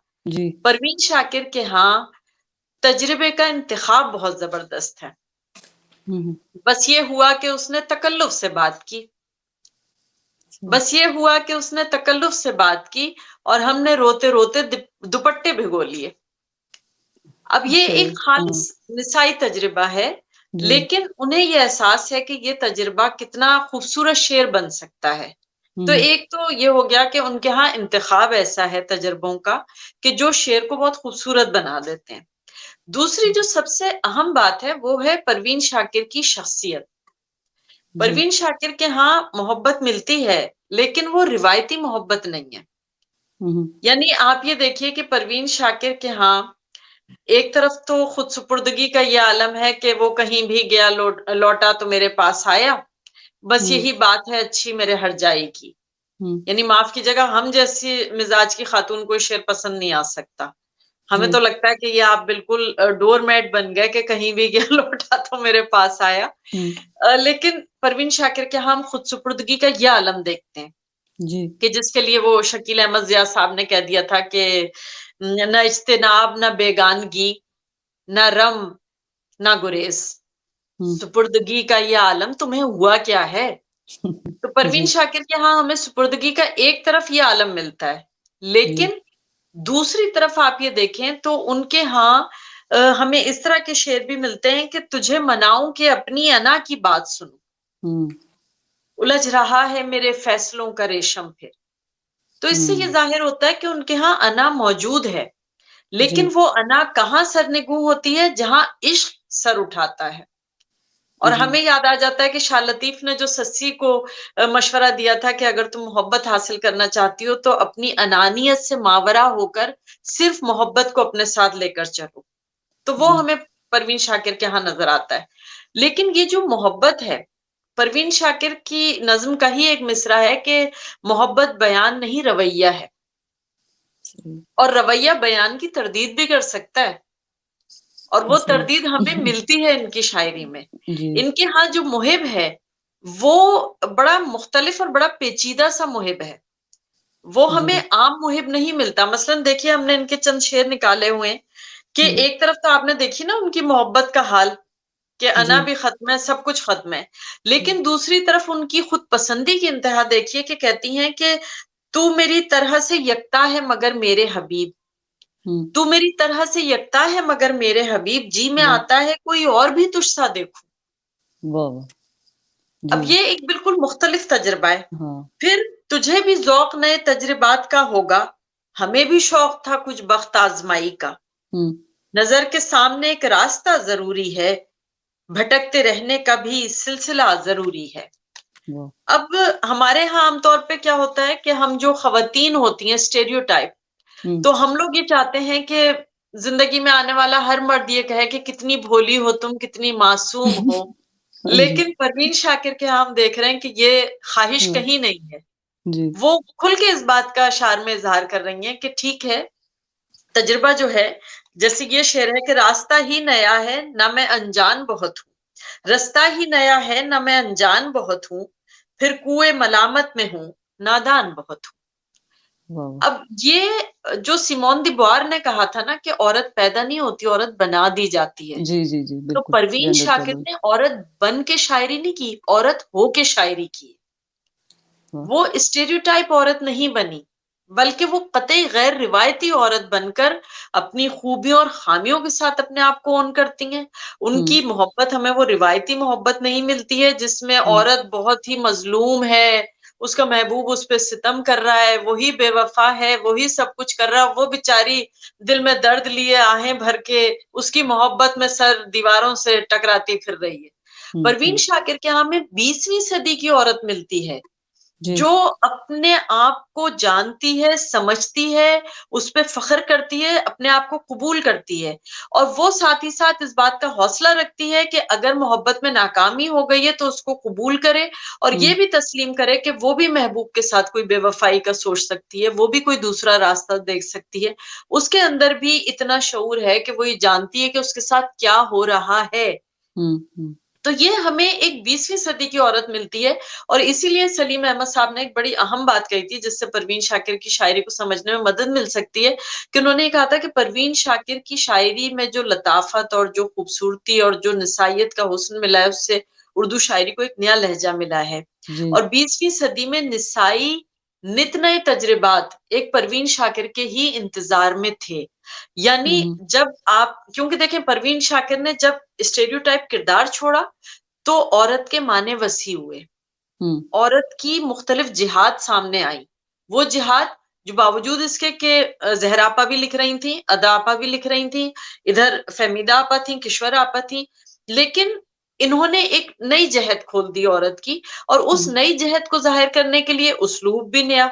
پروین شاکر کے ہاں تجربے کا انتخاب بہت زبردست ہے. بس یہ ہوا کہ اس نے تکلف سے بات کی, بس یہ ہوا کہ اس نے تکلف سے بات کی اور ہم نے روتے روتے دوپٹے بھگو لیے. اب یہ ایک خالص نسائی تجربہ ہے, لیکن انہیں یہ احساس ہے کہ یہ تجربہ کتنا خوبصورت شعر بن سکتا ہے. تو ایک تو یہ ہو گیا کہ ان کے ہاں انتخاب ایسا ہے تجربوں کا کہ جو شعر کو بہت خوبصورت بنا دیتے ہیں. دوسری جو سب سے اہم بات ہے وہ ہے پروین شاکر کی شخصیت. پروین شاکر کے ہاں محبت ملتی ہے لیکن وہ روایتی محبت نہیں ہے. یعنی آپ یہ دیکھیے کہ پروین شاکر کے ہاں ایک طرف تو خود سپردگی کا یہ عالم ہے کہ وہ کہیں بھی گیا لوٹا تو میرے پاس آیا, بس یہی بات ہے اچھی میرے ہر جائی کی. یعنی معاف کی جگہ ہم جیسی مزاج کی خاتون کوئی شعر پسند نہیں آ سکتا. ہمیں تو لگتا ہے کہ یہ آپ بالکل ڈور میٹ بن گئے کہ کہیں بھی گیا لوٹا تو میرے پاس آیا. لیکن پروین شاکر کے ہم خود سپردگی کا یہ عالم دیکھتے ہیں کہ جس کے لیے وہ شکیل احمد ضیاء صاحب نے کہہ دیا تھا کہ نہ اجتناب نہ بیگانگی نہ رم نہ گریز, سپردگی کا یہ عالم تمہیں ہوا کیا ہے. تو پروین شاکر کے ہاں ہمیں سپردگی کا ایک طرف یہ عالم ملتا ہے, لیکن دوسری طرف آپ یہ دیکھیں تو ان کے ہاں ہمیں اس طرح کے شعر بھی ملتے ہیں کہ تجھے مناؤں کہ اپنی انا کی بات سنوں, الجھ رہا ہے میرے فیصلوں کا ریشم پھر. تو اس سے یہ ظاہر ہوتا ہے کہ ان کے ہاں انا موجود ہے, لیکن وہ انا کہاں سرنگوں ہوتی ہے جہاں عشق سر اٹھاتا ہے. اور ہمیں یاد آ جاتا ہے کہ شاہ لطیف نے جو سسی کو مشورہ دیا تھا کہ اگر تم محبت حاصل کرنا چاہتی ہو تو اپنی انانیت سے ماورا ہو کر صرف محبت کو اپنے ساتھ لے کر چلو. تو وہ ہمیں پروین شاکر کے ہاں نظر آتا ہے. لیکن یہ جو محبت ہے, پروین شاکر کی نظم کا ہی ایک مصرع ہے کہ محبت بیان نہیں رویہ ہے, اور رویہ بیان کی تردید بھی کر سکتا ہے, اور وہ تردید ہمیں ملتی ہے ان کی شاعری میں. ان کے ہاں جو محب ہے وہ بڑا مختلف اور بڑا پیچیدہ سا محب ہے, وہ ہمیں عام محب نہیں ملتا. مثلا دیکھیے ہم نے ان کے چند شعر نکالے ہوئے ہیں کہ ایک طرف تو آپ نے دیکھی نا ان کی محبت کا حال کہ انا بھی ختم ہے, سب کچھ ختم ہے, لیکن دوسری طرف ان کی خود پسندی کی انتہا دیکھیے کہ کہتی ہیں کہ تو میری طرح سے یکتا ہے مگر میرے حبیب, تو میری طرح سے یکتا ہے مگر میرے حبیب, جی میں آتا ہے کوئی اور بھی تجھ سا دیکھوں. اب یہ ایک بالکل مختلف تجربہ ہے. پھر تجھے بھی ذوق نئے تجربات کا ہوگا, ہمیں بھی شوق تھا کچھ بخت آزمائی کا, نظر کے سامنے ایک راستہ ضروری ہے, بھٹکتے رہنے کا بھی سلسلہ ضروری ہے. اب ہمارے ہاں عام طور پہ کیا ہوتا ہے کہ ہم جو خواتین ہوتی ہیں اسٹیریوٹائپ, تو ہم لوگ یہ چاہتے ہیں کہ زندگی میں آنے والا ہر مرد یہ کہے کہ کتنی بھولی ہو تم, کتنی معصوم ہو. لیکن پروین شاکر کے ہم دیکھ رہے ہیں کہ یہ خواہش کہیں نہیں ہے. جی وہ کھل کے اس بات کا اشعار میں اظہار کر رہی ہیں کہ ٹھیک ہے، تجربہ جو ہے، جیسے یہ شعر ہے کہ راستہ ہی نیا ہے نہ میں انجان بہت ہوں، رستہ ہی نیا ہے نہ میں انجان بہت ہوں، پھر کوئے ملامت میں ہوں، نادان بہت ہوں۔ واو اب یہ جو سیمون دی بوار نے کہا تھا نا کہ عورت پیدا نہیں ہوتی، عورت بنا دی جاتی ہے، جی جی جی تو بالکل پروین جینڈر شاکر ٹیبو نے عورت بن کے شاعری نہیں کی، عورت ہو کے شاعری کی۔ واہ وہ اسٹیریوٹائپ عورت نہیں بنی، بلکہ وہ قطعی غیر روایتی عورت بن کر اپنی خوبیوں اور خامیوں کے ساتھ اپنے آپ کو اون کرتی ہیں۔ ان ہوں کی محبت ہمیں وہ روایتی محبت نہیں ملتی ہے جس میں ہوں عورت بہت ہی مظلوم ہے، اس کا محبوب اس پہ ستم کر رہا ہے، وہی بے وفا ہے، وہی سب کچھ کر رہا ہے، وہ بیچاری دل میں درد لیے آہیں بھر کے اس کی محبت میں سر دیواروں سے ٹکراتی پھر رہی ہے۔ پروین ہوں شاکر کے ہاں ہمیں 20ویں صدی کی عورت ملتی ہے جی جو اپنے آپ کو جانتی ہے، سمجھتی ہے، اس پہ فخر کرتی ہے، اپنے آپ کو قبول کرتی ہے، اور وہ ساتھ ہی ساتھ اس بات کا حوصلہ رکھتی ہے کہ اگر محبت میں ناکامی ہو گئی ہے تو اس کو قبول کرے، اور ہوں یہ بھی تسلیم کرے کہ وہ بھی محبوب کے ساتھ کوئی بے وفائی کا سوچ سکتی ہے، وہ بھی کوئی دوسرا راستہ دیکھ سکتی ہے۔ اس کے اندر بھی اتنا شعور ہے کہ وہ یہ جانتی ہے کہ اس کے ساتھ کیا ہو رہا ہے۔ ہوں تو یہ ہمیں ایک 20ویں صدی کی عورت ملتی ہے، اور اسی لیے سلیم احمد صاحب نے ایک بڑی اہم بات کہی تھی جس سے پروین شاکر کی شاعری کو سمجھنے میں مدد مل سکتی ہے، کہ انہوں نے یہ کہا تھا کہ پروین شاکر کی شاعری میں جو لطافت اور جو خوبصورتی اور جو نسائیت کا حسن ملا ہے، اس سے اردو شاعری کو ایک نیا لہجہ ملا ہے۔ جی اور 20ویں صدی میں نسائی نت نئے تجربات ایک پروین شاکر کے ہی انتظار میں تھے۔ یعنی ہوں جب آپ، کیونکہ دیکھیں پروین شاکر نے جب اسٹیریوٹائپ کردار چھوڑا تو عورت کے معنی وسیع ہوئے، ہوں عورت کی مختلف جہاد سامنے آئی۔ وہ جہاد جو باوجود اس کے کہ زہرا آپا بھی لکھ رہی تھیں، ادا آپا بھی لکھ رہی تھیں، ادھر فہمیدہ آپا تھیں، کشور آپا تھیں، لیکن انہوں نے ایک نئی جہت کھول دی عورت کی، اور اس ہوں نئی جہت کو ظاہر کرنے کے لیے اسلوب بھی نیا،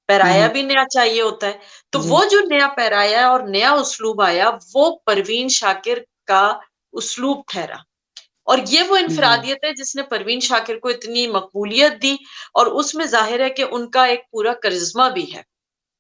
پیرایا ہوں بھی نیا چاہیے ہوتا ہے۔ تو جی وہ جو نیا پیرایا اور نیا اسلوب آیا، وہ پروین شاکر کا اسلوب ٹھہرا، اور یہ وہ جی انفرادیت ہے جس نے پروین شاکر کو اتنی مقبولیت دی، اور اس میں ظاہر ہے کہ ان کا ایک پورا کرزمہ بھی ہے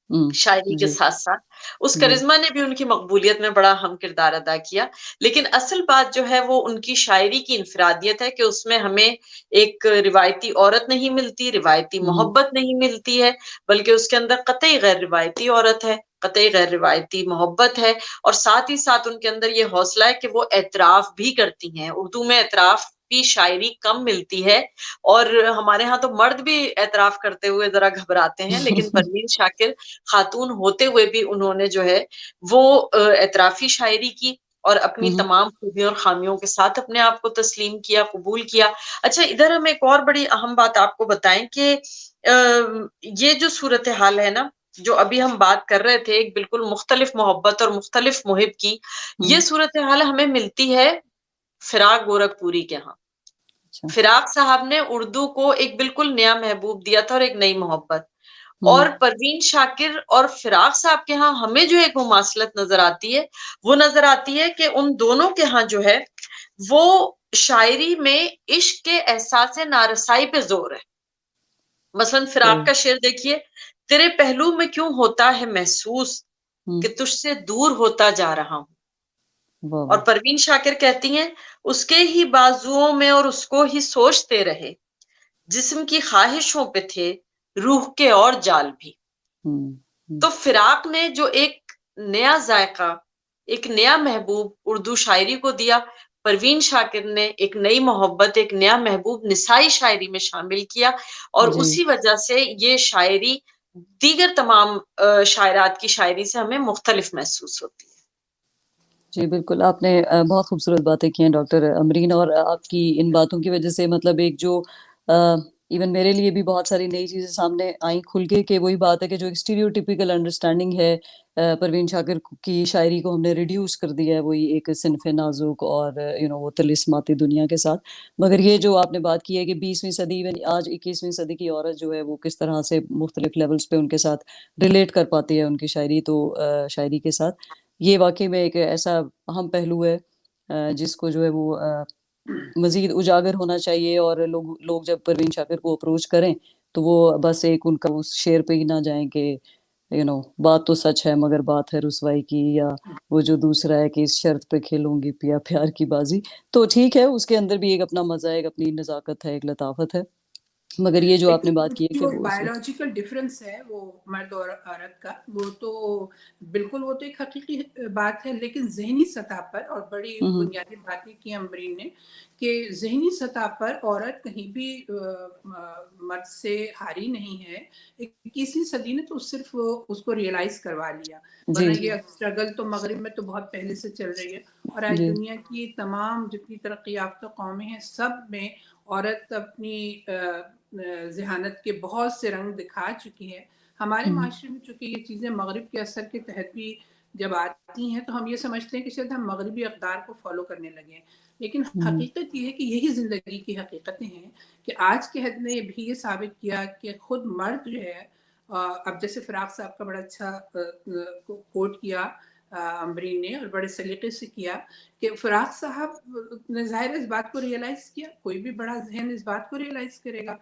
ہوں شاعری کے جی ساتھ ساتھ۔ اس جی کرزمہ نے بھی ان کی مقبولیت میں بڑا اہم کردار ادا کیا، لیکن اصل بات جو ہے وہ ان کی شاعری کی انفرادیت ہے کہ اس میں ہمیں ایک روایتی عورت نہیں ملتی، روایتی ہوں محبت نہیں ملتی ہے، بلکہ اس کے اندر قطعی غیر روایتی عورت ہے، قطعی غیر روایتی محبت ہے، اور ساتھ ہی ساتھ ان کے اندر یہ حوصلہ ہے کہ وہ اعتراف بھی کرتی ہیں۔ اردو میں اعتراف کی شاعری کم ملتی ہے، اور ہمارے ہاں تو مرد بھی اعتراف کرتے ہوئے ذرا گھبراتے ہیں، لیکن پروین شاکر خاتون ہوتے ہوئے بھی انہوں نے جو ہے وہ اعترافی شاعری کی، اور اپنی ہوں تمام خوبیوں اور خامیوں کے ساتھ اپنے آپ کو تسلیم کیا، قبول کیا۔ اچھا، ادھر ہم ایک اور بڑی اہم بات آپ کو بتائیں کہ یہ جو صورتحال ہے نا، جو ابھی ہم بات کر رہے تھے ایک بالکل مختلف محبت اور مختلف محب کی، یہ ہوں صورتحال ہمیں ملتی ہے فراق گورکھپوری کے ہاں۔ اچھا فراق صاحب نے اردو کو ایک بالکل نیا محبوب دیا تھا اور ایک نئی محبت، ہوں اور پروین شاکر اور فراق صاحب کے ہاں ہمیں جو ایک مماثلت نظر آتی ہے، وہ نظر آتی ہے کہ ان دونوں کے ہاں جو ہے وہ شاعری میں عشق کے احساس نارسائی پہ زور ہے۔ مثلا فراق صحیح کا شعر دیکھیے، تیرے پہلو میں کیوں ہوتا ہے محسوس ہوں کہ تجھ سے دور ہوتا جا رہا ہوں، واہ اور واہ پروین شاکر کہتی ہیں اس کے ہی بازوؤں میں اور اس کو ہی سوچتے رہے، جسم کی خواہشوں پہ تھے روح کے اور جال بھی۔ ہوں ہوں تو فراق نے جو ایک نیا ذائقہ، ایک نیا محبوب اردو شاعری کو دیا، پروین شاکر نے ایک نئی محبت، ایک نیا محبوب نسائی شاعری میں شامل کیا، اور جی اسی وجہ سے یہ شاعری دیگر تمام شاعرات کی شاعری سے ہمیں مختلف محسوس ہوتی ہے۔ جی بالکل آپ نے بہت خوبصورت باتیں کی ہیں ڈاکٹر امرین، اور آپ کی ان باتوں کی وجہ سے مطلب ایک جو ایون میرے لیے بھی بہت ساری نئی چیزیں سامنے آئیں کھل کے، کہ وہی بات ہے کہ جو ایک اسٹیریوٹیپیکل انڈرسٹینڈنگ ہے پروین شاکر کی شاعری کو ہم نے ریڈیوس کر دیا ہے وہی ایک صنف نازک اور وہ طلسماتی دنیا کے ساتھ۔ مگر یہ جو آپ نے بات کی ہے کہ 20ویں صدی ایون آج 21ویں صدی کی عورت جو ہے وہ کس طرح سے مختلف لیولز پہ ان کے ساتھ ریلیٹ کر پاتی ہے ان کی شاعری تو شاعری کے ساتھ، یہ واقعی میں ایک ایسا اہم پہلو ہے جس کو جو ہے وہ مزید اجاگر ہونا چاہیے، اور لوگ جب پروین شاکر کو اپروچ کریں تو وہ بس ایک ان کا اس شعر پہ ہی نہ جائیں کہ بات تو سچ ہے مگر بات ہے رسوائی کی، یا وہ جو دوسرا ہے کہ اس شرط پہ کھیلوں گی پیا پیار کی بازی. تو ٹھیک ہے، اس کے اندر بھی ایک اپنا مزہ ہے، ایک اپنی نزاکت ہے، ایک لطافت ہے، مگر یہ جو آپ نے بات کی ہے کہ جو وہ بایولوجیکل ڈفرینس ہے وہ مرد اور عورت کا، وہ تو بالکل وہ تو ایک حقیقی بات ہے، لیکن ذہنی سطح پر، اور بڑی بنیادی باتیں کی امبرین نے کہ ذہنی سطح پر عورت کہیں بھی مرد سے ہاری نہیں ہے. 21ویں صدی نے تو صرف اس کو ریئلائز کروا لیا، ورنہ یہ اسٹرگل تو مغرب میں تو بہت پہلے سے چل رہی ہے. اور آج دنیا کی تمام جتنی ترقی یافتہ قومیں ہیں سب میں عورت اپنی ذہانت کے بہت سے رنگ دکھا چکی ہے. ہمارے معاشرے میں چونکہ یہ چیزیں مغرب کے اثر کے تحت بھی جب آتی ہیں تو ہم یہ سمجھتے ہیں کہ شاید ہم مغربی اقدار کو فالو کرنے لگے ہیں، لیکن حقیقت یہ ہے کہ یہی زندگی کی حقیقتیں ہیں کہ آج کے حد نے بھی یہ ثابت کیا کہ خود مرد جو ہے، اب جیسے فراق صاحب کا بڑا اچھا کوٹ کیا امبرین نے، اور بڑے سلیقے سے کیا کہ فراق صاحب نے ظاہر اس بات کو ریئلائز کیا، کوئی بھی بڑا ذہن اس بات کو ریئلائز کرے گا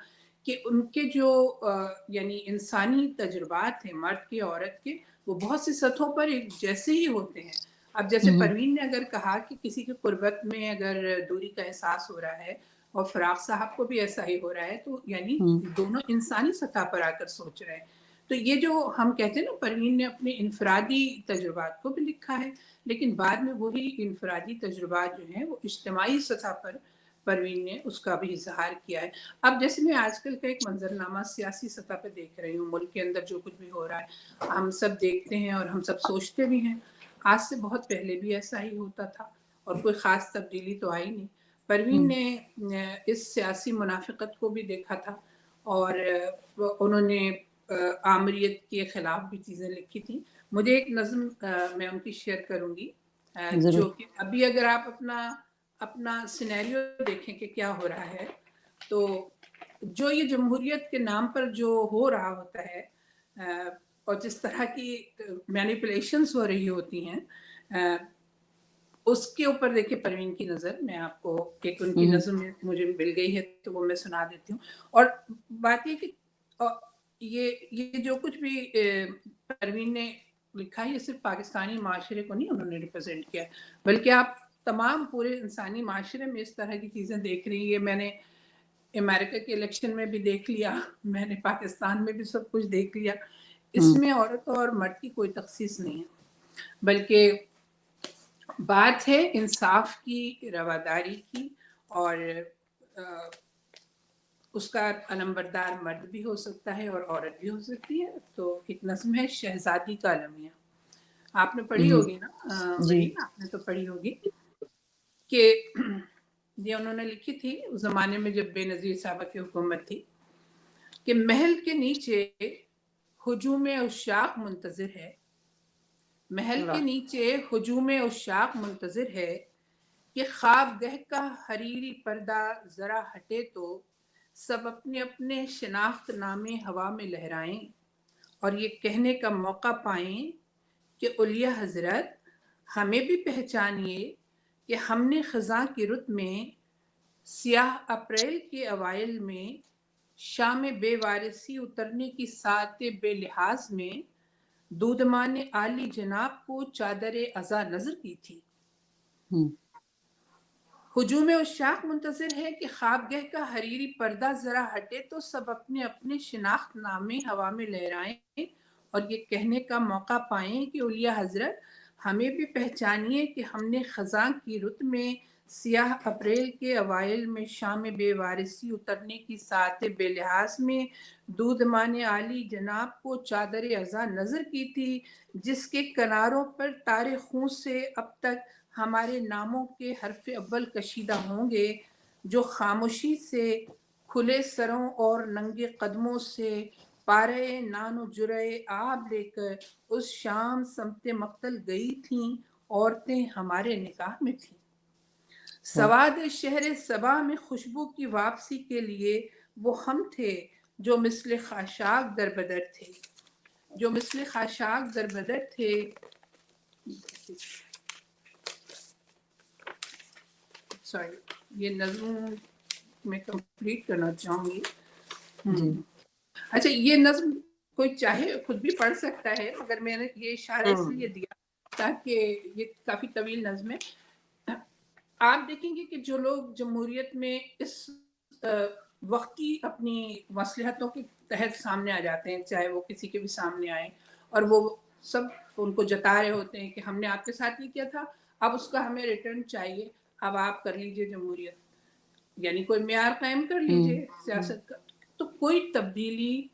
کہ ان کے جو یعنی انسانی تجربات ہیں مرد کے عورت کے، وہ بہت سی سطحوں پر ایک جیسے ہی ہوتے ہیں. اب جیسے پروین نے اگر کہا کہ کسی کے قربت میں اگر دوری کا احساس ہو رہا ہے اور فراق صاحب کو بھی ایسا ہی ہو رہا ہے، تو یعنی دونوں انسانی سطح پر آ کر سوچ رہے ہیں. تو یہ جو ہم کہتے ہیں نا، پروین نے اپنے انفرادی تجربات کو بھی لکھا ہے، لیکن بعد میں وہی انفرادی تجربات جو ہیں وہ اجتماعی سطح پر پروین نے اس کا بھی اظہار کیا ہے. اب جیسے میں آج کل کا ایک منظرنامہ سیاسی سطح پہ دیکھ رہی ہوں، ملک کے اندر جو کچھ بھی ہو رہا ہے ہم سب دیکھتے ہیں اور ہم سب سوچتے بھی ہیں آج سے بہت پہلے بھی ایسا ہی ہوتا تھا اور کوئی خاص تبدیلی تو آئی نہیں. پروین نے اس سیاسی منافقت کو بھی دیکھا تھا اور انہوں نے آمریت کے خلاف بھی چیزیں لکھی تھیں. مجھے ایک نظم میں ان کی شیئر کروں گی، جو کہ ابھی اگر آپ اپنا سینیریو دیکھیں کہ کیا ہو رہا ہے، تو جو یہ جمہوریت کے نام پر جو ہو رہا ہوتا ہے اور جس طرح کی مینیپولیشنز ہو رہی ہوتی ہیں، اس کے اوپر دیکھیں پروین کی نظر. میں آپ کو ایک ان کی نظم مجھے مل گئی ہے تو وہ میں سنا دیتی ہوں. اور بات یہ کہ یہ جو کچھ بھی پروین نے لکھا ہے یہ صرف پاکستانی معاشرے کو نہیں انہوں نے ریپرزینٹ کیا، بلکہ آپ تمام پورے انسانی معاشرے میں اس طرح کی چیزیں دیکھ رہی ہیں. میں نے امریکہ کے الیکشن میں بھی دیکھ لیا، میں نے پاکستان میں بھی سب کچھ دیکھ لیا. اس میں عورت اور مرد کی کوئی تخصیص نہیں ہے، بلکہ بات ہے انصاف کی، رواداری کی، اور اس کا علمبردار مرد بھی ہو سکتا ہے اور عورت بھی ہو سکتی ہے. تو ایک نظم ہے شہزادی کا المیہ، آپ نے پڑھی ہوگی نا مریم، آپ نے تو پڑھی ہوگی، کہ یہ انہوں نے لکھی تھی اس زمانے میں جب بے نظیر صاحبہ کی حکومت تھی کہ محل کے نیچے ہجوم عشاق منتظر ہے، محل کے نیچے ہجوم عشاق منتظر ہے کہ خواب گہ کا حریری پردہ ذرا ہٹے تو سب اپنے اپنے شناخت نامے ہوا میں لہرائیں اور یہ کہنے کا موقع پائیں کہ اولیاء حضرت ہمیں بھی پہچانیے کہ ہم نے خزاں کی رت میں سیاہ اپریل کے اوائل میں شام بے وارثی اترنے کی ساعت بے لحاظ میں دودمان عالی جناب کو چادر عزا نظر کی تھی. ہجوم عشاق منتظر ہے کہ خواب گہ کا حریری پردہ ذرا ہٹے تو سب اپنے اپنے شناخت نامے ہوا میں لہرائیں اور یہ کہنے کا موقع پائیں کہ اولیاء حضرت ہمیں بھی پہچانیے کہ ہم نے خزاں کی رت میں سیاہ اپریل کے اوائل میں شام بے وارثی اترنے کی ساعت بے لحاظ میں دودمان عالی جناب کو چادر عزا نظر کی تھی، جس کے کناروں پر تارے خون سے اب تک ہمارے ناموں کے حرف اول کشیدہ ہوں گے، جو خاموشی سے کھلے سروں اور ننگے قدموں سے پارے نان و جرعے آب لے کر اس شام سمت مقتل گئی تھیں، عورتیں ہمارے نکاح میں تھیں. سواد شہر صبا میں خوشبو کی واپسی کے لیے وہ ہم تھے جو مثل خاشاک در بدر تھے، جو مثل خاشاک در بدر تھے. سوری، یہ نظم میں کمپلیٹ کرنا چاہوں گی. اچھا یہ نظم کوئی چاہے خود بھی پڑھ سکتا ہے، مگر میں نے یہ اشارہ اس لیے دیا تاکہ یہ کافی طویل نظم ہے. آپ دیکھیں گے کہ جو لوگ جمہوریت میں اس وقتی اپنی مصلحتوں کے تحت سامنے آ جاتے ہیں، چاہے وہ کسی کے بھی سامنے آئیں، اور وہ سب ان کو جتا رہے ہوتے ہیں کہ ہم نے آپ کے ساتھ یہ کیا تھا، اب اس کا ہمیں ریٹرن چاہیے، اب آپ کر لیجئے جمہوریت، یعنی کوئی معیار قائم کر لیجئے سیاست کا. تو کوئی تبدیلی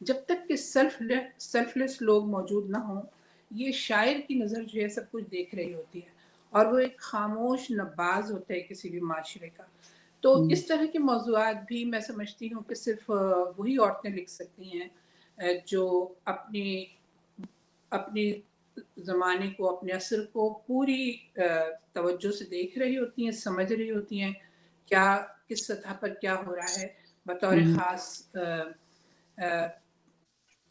جب تک کہ سیلف لیس لوگ موجود نہ ہوں، یہ شاعر کی نظر جو ہے سب کچھ دیکھ رہی ہوتی ہے، اور وہ ایک خاموش نباز ہوتا ہے کسی بھی معاشرے کا. تو اس طرح کے موضوعات بھی میں سمجھتی ہوں کہ صرف وہی عورتیں لکھ سکتی ہیں جو اپنی زمانے کو، اپنے عصر کو پوری توجہ سے دیکھ رہی ہوتی ہیں، سمجھ رہی ہوتی ہیں کیا کس سطح پر کیا ہو رہا ہے. بطور خاص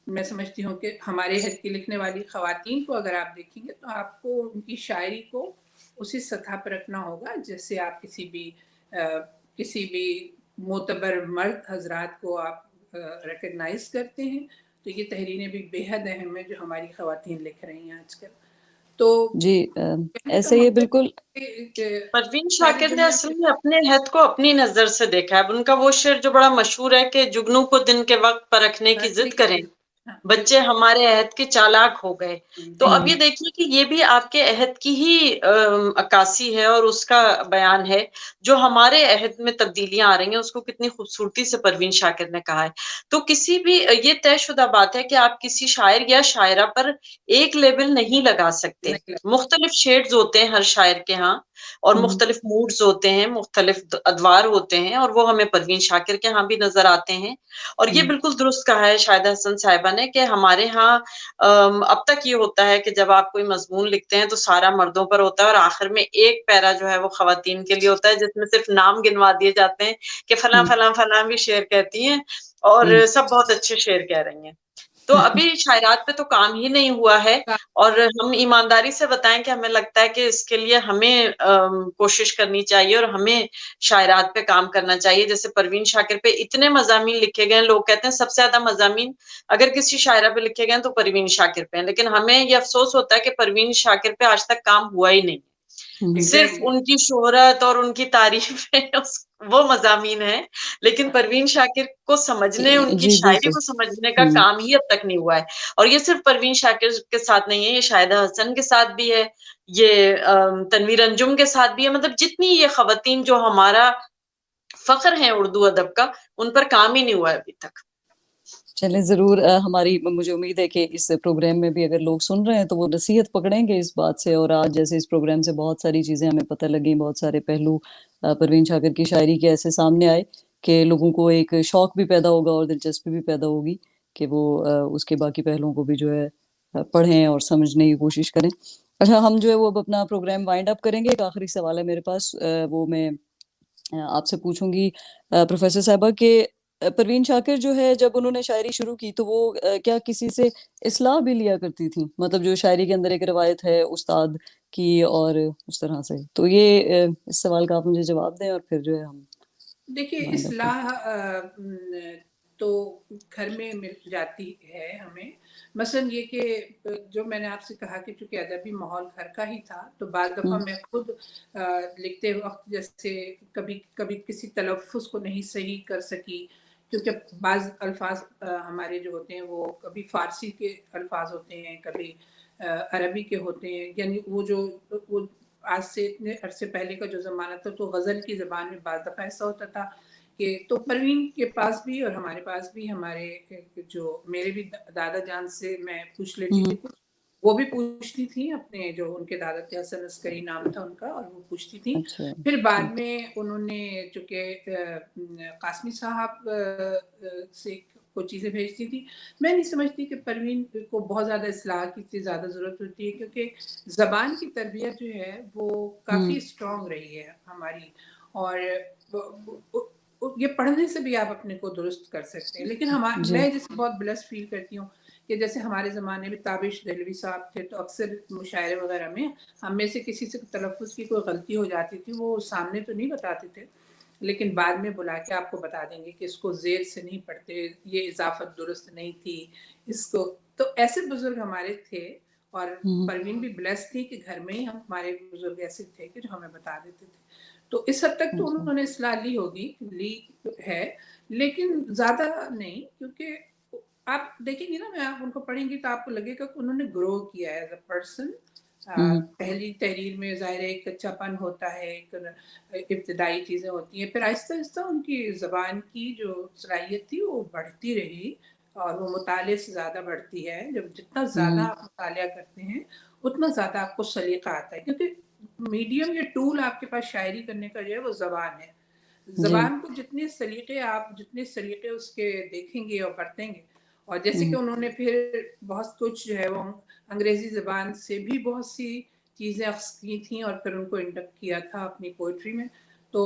میں سمجھتی ہوں کہ ہمارے عہد کی لکھنے والی خواتین کو اگر آپ دیکھیں گے تو آپ کو ان کی شاعری کو اسی سطح پر رکھنا ہوگا جیسے آپ کسی بھی معتبر مرد حضرات کو آپ ریکگنائز کرتے ہیں. تو یہ تحریریں بھی بے حد اہم ہیں جو ہماری خواتین لکھ رہی ہیں آج کل. تو جی ایسے ہی بالکل. پروین شاکر نے اصل میں اپنے عہد کو اپنی نظر سے دیکھا ہے. ان کا وہ شعر جو بڑا مشہور ہے کہ جگنو کو دن کے وقت پرکھنے کی ضد کریں، بچے ہمارے عہد کے چالاک ہو گئے. تو اب یہ دیکھیے کہ یہ بھی آپ کے عہد کی ہی عکاسی ہے اور اس کا بیان ہے. جو ہمارے عہد میں تبدیلیاں آ رہی ہیں اس کو کتنی خوبصورتی سے پروین شاکر نے کہا ہے. تو کسی بھی یہ طے شدہ بات ہے کہ آپ کسی شاعر یا شاعرہ پر ایک لیبل نہیں لگا سکتے. مختلف شیڈز ہوتے ہیں ہر شاعر کے ہاں، اور مختلف موڈز ہوتے ہیں، مختلف ادوار ہوتے ہیں، اور وہ ہمیں پروین شاکر کے ہاں بھی نظر آتے ہیں. اور یہ بالکل درست کہا ہے شاہدہ حسن صاحبہ نے کہ ہمارے ہاں اب تک یہ ہوتا ہے کہ جب آپ کوئی مضمون لکھتے ہیں تو سارا مردوں پر ہوتا ہے اور آخر میں ایک پیرا جو ہے وہ خواتین کے لیے ہوتا ہے جس میں صرف نام گنوا دیے جاتے ہیں کہ فلاں فلاں فلاں بھی شعر کہتی ہیں اور سب بہت اچھے شعر کہہ رہی ہیں. تو ابھی شاعرات پہ تو کام ہی نہیں ہوا ہے، اور ہم ایمانداری سے بتائیں کہ ہمیں لگتا ہے کہ اس کے لیے ہمیں کوشش کرنی چاہیے اور ہمیں شاعرات پہ کام کرنا چاہیے. جیسے پروین شاکر پہ اتنے مضامین لکھے گئے، لوگ کہتے ہیں سب سے زیادہ مضامین اگر کسی شاعرہ پہ لکھے گئے تو پروین شاکر پہ ہیں، لیکن ہمیں یہ افسوس ہوتا ہے کہ پروین شاکر پہ آج تک کام ہوا ہی نہیں. صرف ان کی شہرت اور ان کی تعریفیں وہ مضامین ہیں، لیکن پروین شاکر کو سمجھنے، ان کی جی شاعری بالکل. کو سمجھنے کا کام ہی اب تک نہیں ہوا ہے. اور یہ صرف پروین شاکر کے ساتھ نہیں ہے، یہ شاہدہ حسن کے ساتھ بھی ہے، یہ تنویر انجم کے ساتھ بھی ہے. مطلب جتنی یہ خواتین جو ہمارا فخر ہیں اردو ادب کا، ان پر کام ہی نہیں ہوا ہے ابھی تک. چلیں ضرور. مجھے امید ہے کہ اس پروگرام میں بھی اگر لوگ سن رہے ہیں تو وہ نصیحت پکڑیں گے اس بات سے. اور آج جیسے اس پروگرام سے بہت ساری چیزیں ہمیں پتہ لگیں، بہت سارے پہلو پروین شاکر کی شاعری کے ایسے سامنے آئے کہ لوگوں کو ایک شوق بھی پیدا ہوگا اور دلچسپی بھی پیدا ہوگی کہ وہ اس کے باقی پہلوؤں کو بھی جو ہے پڑھیں اور سمجھنے کی کوشش کریں. اچھا، ہم جو ہے وہ اب اپنا پروگرام وائنڈ اپ کریں گے. ایک آخری سوال ہے میرے پاس، وہ میں آپ سے پوچھوں گی پروفیسر صاحبہ کہ پروین شاکر جو ہے جب انہوں نے شاعری شروع کی تو وہ کیا کسی سے اصلاح بھی لیا کرتی تھیں؟ مطلب جو شاعری کے اندر ایک روایت ہے استاد کی اور اس طرح سے. تو یہ اس سوال کا آپ مجھے جواب دیں اور پھر جو ہے ہم دیکھیے اصلاح تو گھر میں مل جاتی ہے ہمیں. مثلا یہ کہ جو میں نے آپ سے کہا کہ چونکہ ادبی ماحول گھر کا ہی تھا تو بعض دفعہ میں خود لکھتے وقت جیسے کبھی کسی تلفظ کو نہیں صحیح کر سکی، کیونکہ بعض الفاظ ہمارے جو ہوتے ہیں وہ کبھی فارسی کے الفاظ ہوتے ہیں، کبھی عربی کے ہوتے ہیں. یعنی وہ آج سے اتنے عرصے پہلے کا جو زمانہ تھا تو غزل کی زبان میں بعض دفعہ ایسا ہوتا تھا کہ تو پروین کے پاس بھی اور ہمارے پاس بھی، میرے بھی دادا جان سے میں پوچھ لیتی تھی کچھ، وہ بھی پوچھتی تھی اپنے، جو ان کے دادا تھے حسن عسکری نام تھا ان کا، اور وہ پوچھتی تھی. پھر بعد میں انہوں نے چونکہ قاسمی صاحب سے کو چیزیں بھیجتی تھی. میں نہیں سمجھتی کہ پروین کو بہت زیادہ اصلاح کی زیادہ ضرورت ہوتی ہے، کیونکہ زبان کی تربیت جو ہے وہ کافی اسٹرانگ رہی ہے ہماری، اور یہ پڑھنے سے بھی آپ اپنے کو درست کر سکتے ہیں. لیکن میں جیسے بہت بلیسڈ فیل کرتی ہوں کہ جیسے ہمارے زمانے میں تابش دہلوی صاحب تھے تو اکثر مشاعرے وغیرہ میں ہم میں سے کسی سے تلفظ کی کوئی غلطی ہو جاتی تھی، وہ سامنے تو نہیں بتاتے تھے لیکن بعد میں بلا کے آپ کو بتا دیں گے کہ اس کو زیر سے نہیں پڑھتے, یہ اضافت درست نہیں تھی اس کو. تو ایسے بزرگ ہمارے تھے, اور پروین بھی بلیس تھی کہ گھر میں ہی ہمارے بزرگ ایسے تھے کہ جو ہمیں بتا دیتے تھے. تو اس حد تک تو انہوں نے اصلاح لی ہوگی, لی ہے, لیکن زیادہ نہیں, کیونکہ آپ دیکھیں گے نا, میں آپ ان کو پڑھیں گی تو آپ کو لگے گا کہ انہوں نے گرو کیا ہے ایز اے پرسن. پہلی تحریر میں ظاہر ہے ایک کچا پن ہوتا ہے, ایک ابتدائی چیزیں ہوتی ہیں, پھر آہستہ آہستہ ان کی زبان کی جو صلاحیت تھی وہ بڑھتی رہی, اور وہ مطالعے سے زیادہ بڑھتی ہے. جب جتنا زیادہ آپ مطالعہ کرتے ہیں اتنا زیادہ آپ کو سلیقہ آتا ہے, کیونکہ میڈیم یا ٹول آپ کے پاس شاعری کرنے کا جو ہے وہ زبان ہے. زبان کو جتنے سلیقے اس کے دیکھیں گے اور برتیں گے, اور جیسے کہ انہوں نے پھر بہت کچھ جو ہے وہ انگریزی زبان سے بھی بہت سی چیزیں اخذ کی تھیں اور پھر ان کو انڈکٹ کیا تھا اپنی پوئٹری میں. تو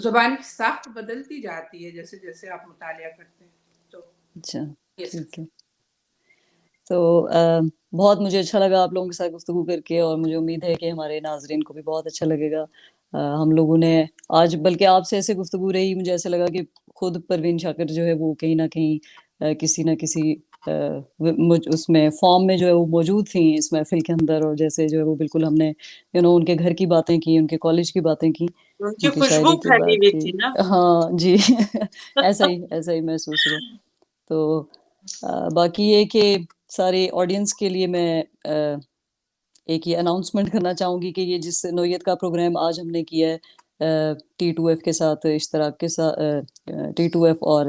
زبان کی ساخت بدلتی جاتی ہے جیسے جیسے آپ مطالعہ کرتے ہیں. تو اچھا, ٹھیک ہے. تو بہت مجھے اچھا لگا آپ لوگوں کے ساتھ گفتگو کر کے, اور مجھے امید ہے کہ ہمارے ناظرین کو بھی بہت اچھا لگے گا. ہم لوگوں نے آج, بلکہ آپ سے ایسے گفتگو رہی, مجھے ایسا لگا کہ خود پروین شاکر جو ہے وہ کہیں نہ کہیں کسی نہ کسی اس میں فارم میں جو ہے وہ موجود تھیں اس محفل کے اندر, اور جیسے جو ہے وہ بالکل ہم نے ان کے گھر کی باتیں کی, ان کے کالج کی باتیں کی, ان کی ان کی خوشبو شاعری کی پھیلی بات ہوئی کی. تھی نا. ہاں جی, ایسا ہی محسوس ہوا. تو باقی یہ کہ سارے آڈینس کے لیے میں ایک یہ اناؤنسمنٹ کرنا چاہوں گی کہ یہ جس نوعیت کا پروگرام آج ہم نے کیا ہے T2F کے ساتھ اشتراک کے ساتھ, T2F اور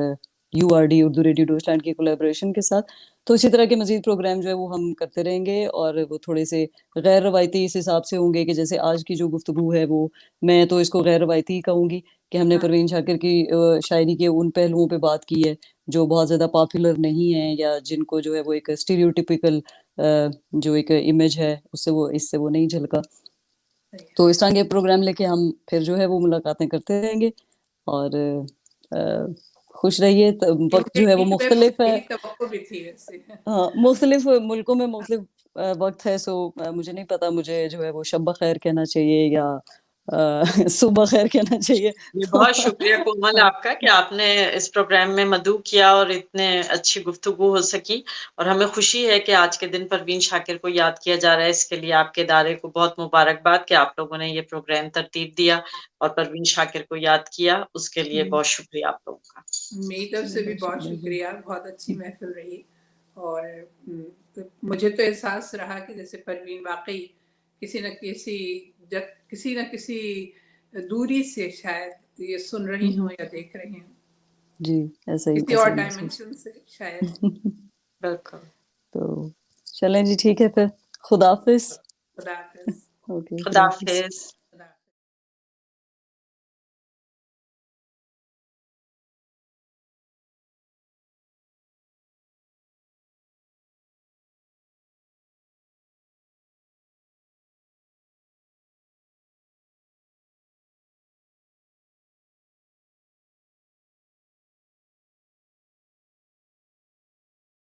URD اردو ریڈیو ڈوچلینڈ کی کولیبریشن کے ساتھ, تو اسی طرح کے مزید پروگرام جو ہے وہ ہم کرتے رہیں گے, اور وہ تھوڑے سے غیر روایتی اس حساب سے ہوں گے کہ جیسے آج کی جو گفتگو ہے وہ, میں تو اس کو غیر روایتی کہوں گی کہ ہم نے پروین شاکر کی شاعری کے ان پہلوؤں پہ بات کی ہے جو بہت زیادہ پاپولر نہیں ہیں, یا جن کو جو ہے وہ ایک اسٹیریوٹیپیکل جو ایک امیج ہے اس سے وہ نہیں جھلکا. تو اس طرح کے پروگرام لے کے ہم پھر جو ہے وہ ملاقاتیں کرتے رہیں گے, اور خوش رہیے. وقت جو ہے وہ مختلف ہے, ہاں مختلف ملکوں میں مختلف وقت ہے, سو مجھے نہیں پتا مجھے جو ہے وہ شب بخیر کہنا چاہیے یا صبح خیر کہنا چاہیے. بہت شکریہ کومل آپ کا کہ آپ نے اس پروگرام میں مدعو کیا اور اتنے اچھی گفتگو ہو سکی, اور ہمیں خوشی ہے کہ آج کے دن پروین شاکر کو یاد کیا جا رہا ہے. اس کے لیے آپ کے ادارے کو بہت مبارکباد کہ آپ لوگوں نے یہ پروگرام ترتیب دیا اور پروین شاکر کو یاد کیا, اس کے لیے بہت شکریہ آپ لوگوں کا. میری طرف سے بھی بہت شکریہ, بہت اچھی محفل رہی, اور مجھے تو احساس رہا کہ جیسے پروین واقعی کسی نہ کسی دوری سے شاید یہ سن رہی ہوں یا دیکھ رہی ہوں, جی ایسا ہی کسی اور ڈائمینشن سے شاید. بالکل. تو چلیں جی, ٹھیک ہے, پھر خدا حافظ. خدا حافظ. خدا حافظ.